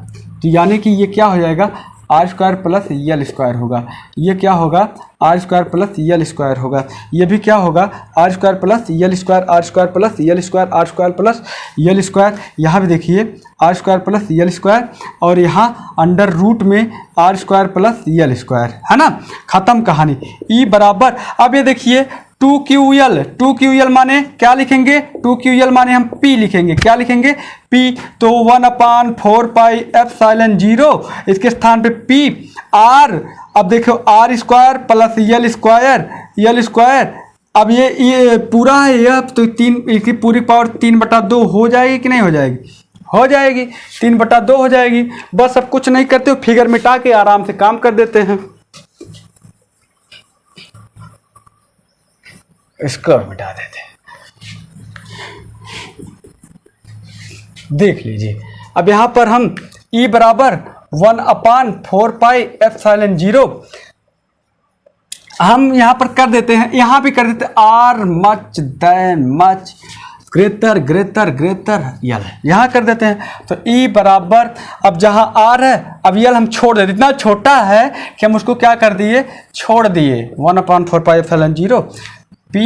तो यानी कि ये क्या हो जाएगा, R square plus L square होगा, ये क्या होगा, R square plus L square होगा, ये भी क्या होगा, R square plus L square, R square plus L square, R square plus L square, यहाँ भी देखिए R square plus L square, और यहाँ अंडर रूट में R square plus L square, है ना, खत्म कहानी। ई बराबर, अब ये देखिए 2QL माने क्या लिखेंगे, 2QL माने हम P लिखेंगे, क्या लिखेंगे, P, तो 1/4 पाई एप्सिलॉन 0, इसके स्थान पे P R, अब देखो R square plus L square, अब ये पूरा है यह, तो 3, इसकी पूरी पावर 3/2 हो जाएगी कि नहीं हो जाएगी, हो जाएगी, 3/2 हो जाएगी। बस अब कुछ नहीं करते हो, फिगर मिटा के आराम से काम कर देते हैं, इसको मिटा देते हैं, देख लीजिए। अब यहां पर हम E बराबर 1/4 पाई एप्सिलॉन 0 हम यहां पर कर देते हैं, यहां भी कर देते हैं R much then much greater L, यहां कर देते हैं। तो E बराबर, अब जहां R है, अब यल हम छोड़ देते, इतना छोटा है कि हम उसको क्या कर दिए, छोड़ दिए, 1/4 पाई एप्सिलॉन 0 P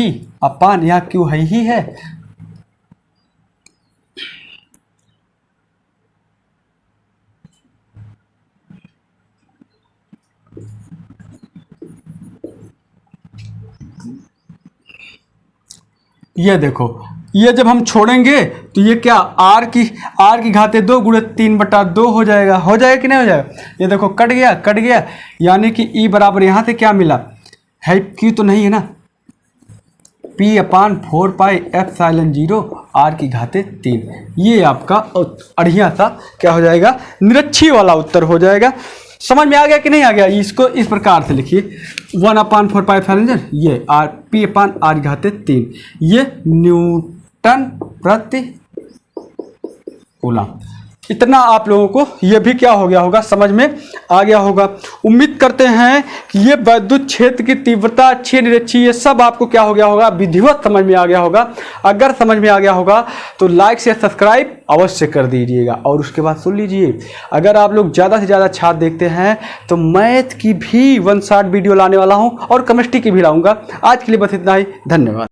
अपान, यहाँ क्यू है ही है, ये देखो ये जब हम छोड़ेंगे तो ये क्या आर की घाते 2 गुणे 3/2 हो जाएगा कि नहीं हो जाएगा। ये देखो कट गया, यानी कि ई बराबर यहाँ से क्या मिला है, क्यू तो नहीं है ना, P/4πε0 आर की घाते 3। ये आपका बढ़िया सा क्या हो जाएगा, निरक्षी वाला उत्तर हो जाएगा। समझ में आ गया कि नहीं आ गया। इसको इस प्रकार से लिखिए 1/4πε ये P/r की घाते 3, ये न्यूटन प्रति कूलम। इतना आप लोगों को ये भी क्या हो गया होगा, समझ में आ गया होगा। उम्मीद करते हैं कि ये वैद्युत क्षेत्र की तीव्रता, अच्छी निरक्षी, ये सब आपको क्या हो गया होगा, विधिवत समझ में आ गया होगा। अगर समझ में आ गया होगा तो लाइक शेयर सब्सक्राइब अवश्य कर दीजिएगा। और उसके बाद सुन लीजिए, अगर आप लोग ज़्यादा से ज़्यादा छात्र देखते हैं तो मैथ की भी 1 शॉर्ट वीडियो लाने वाला हूँ और केमिस्ट्री की भी लाऊंगा। आज के लिए बस इतना ही, धन्यवाद।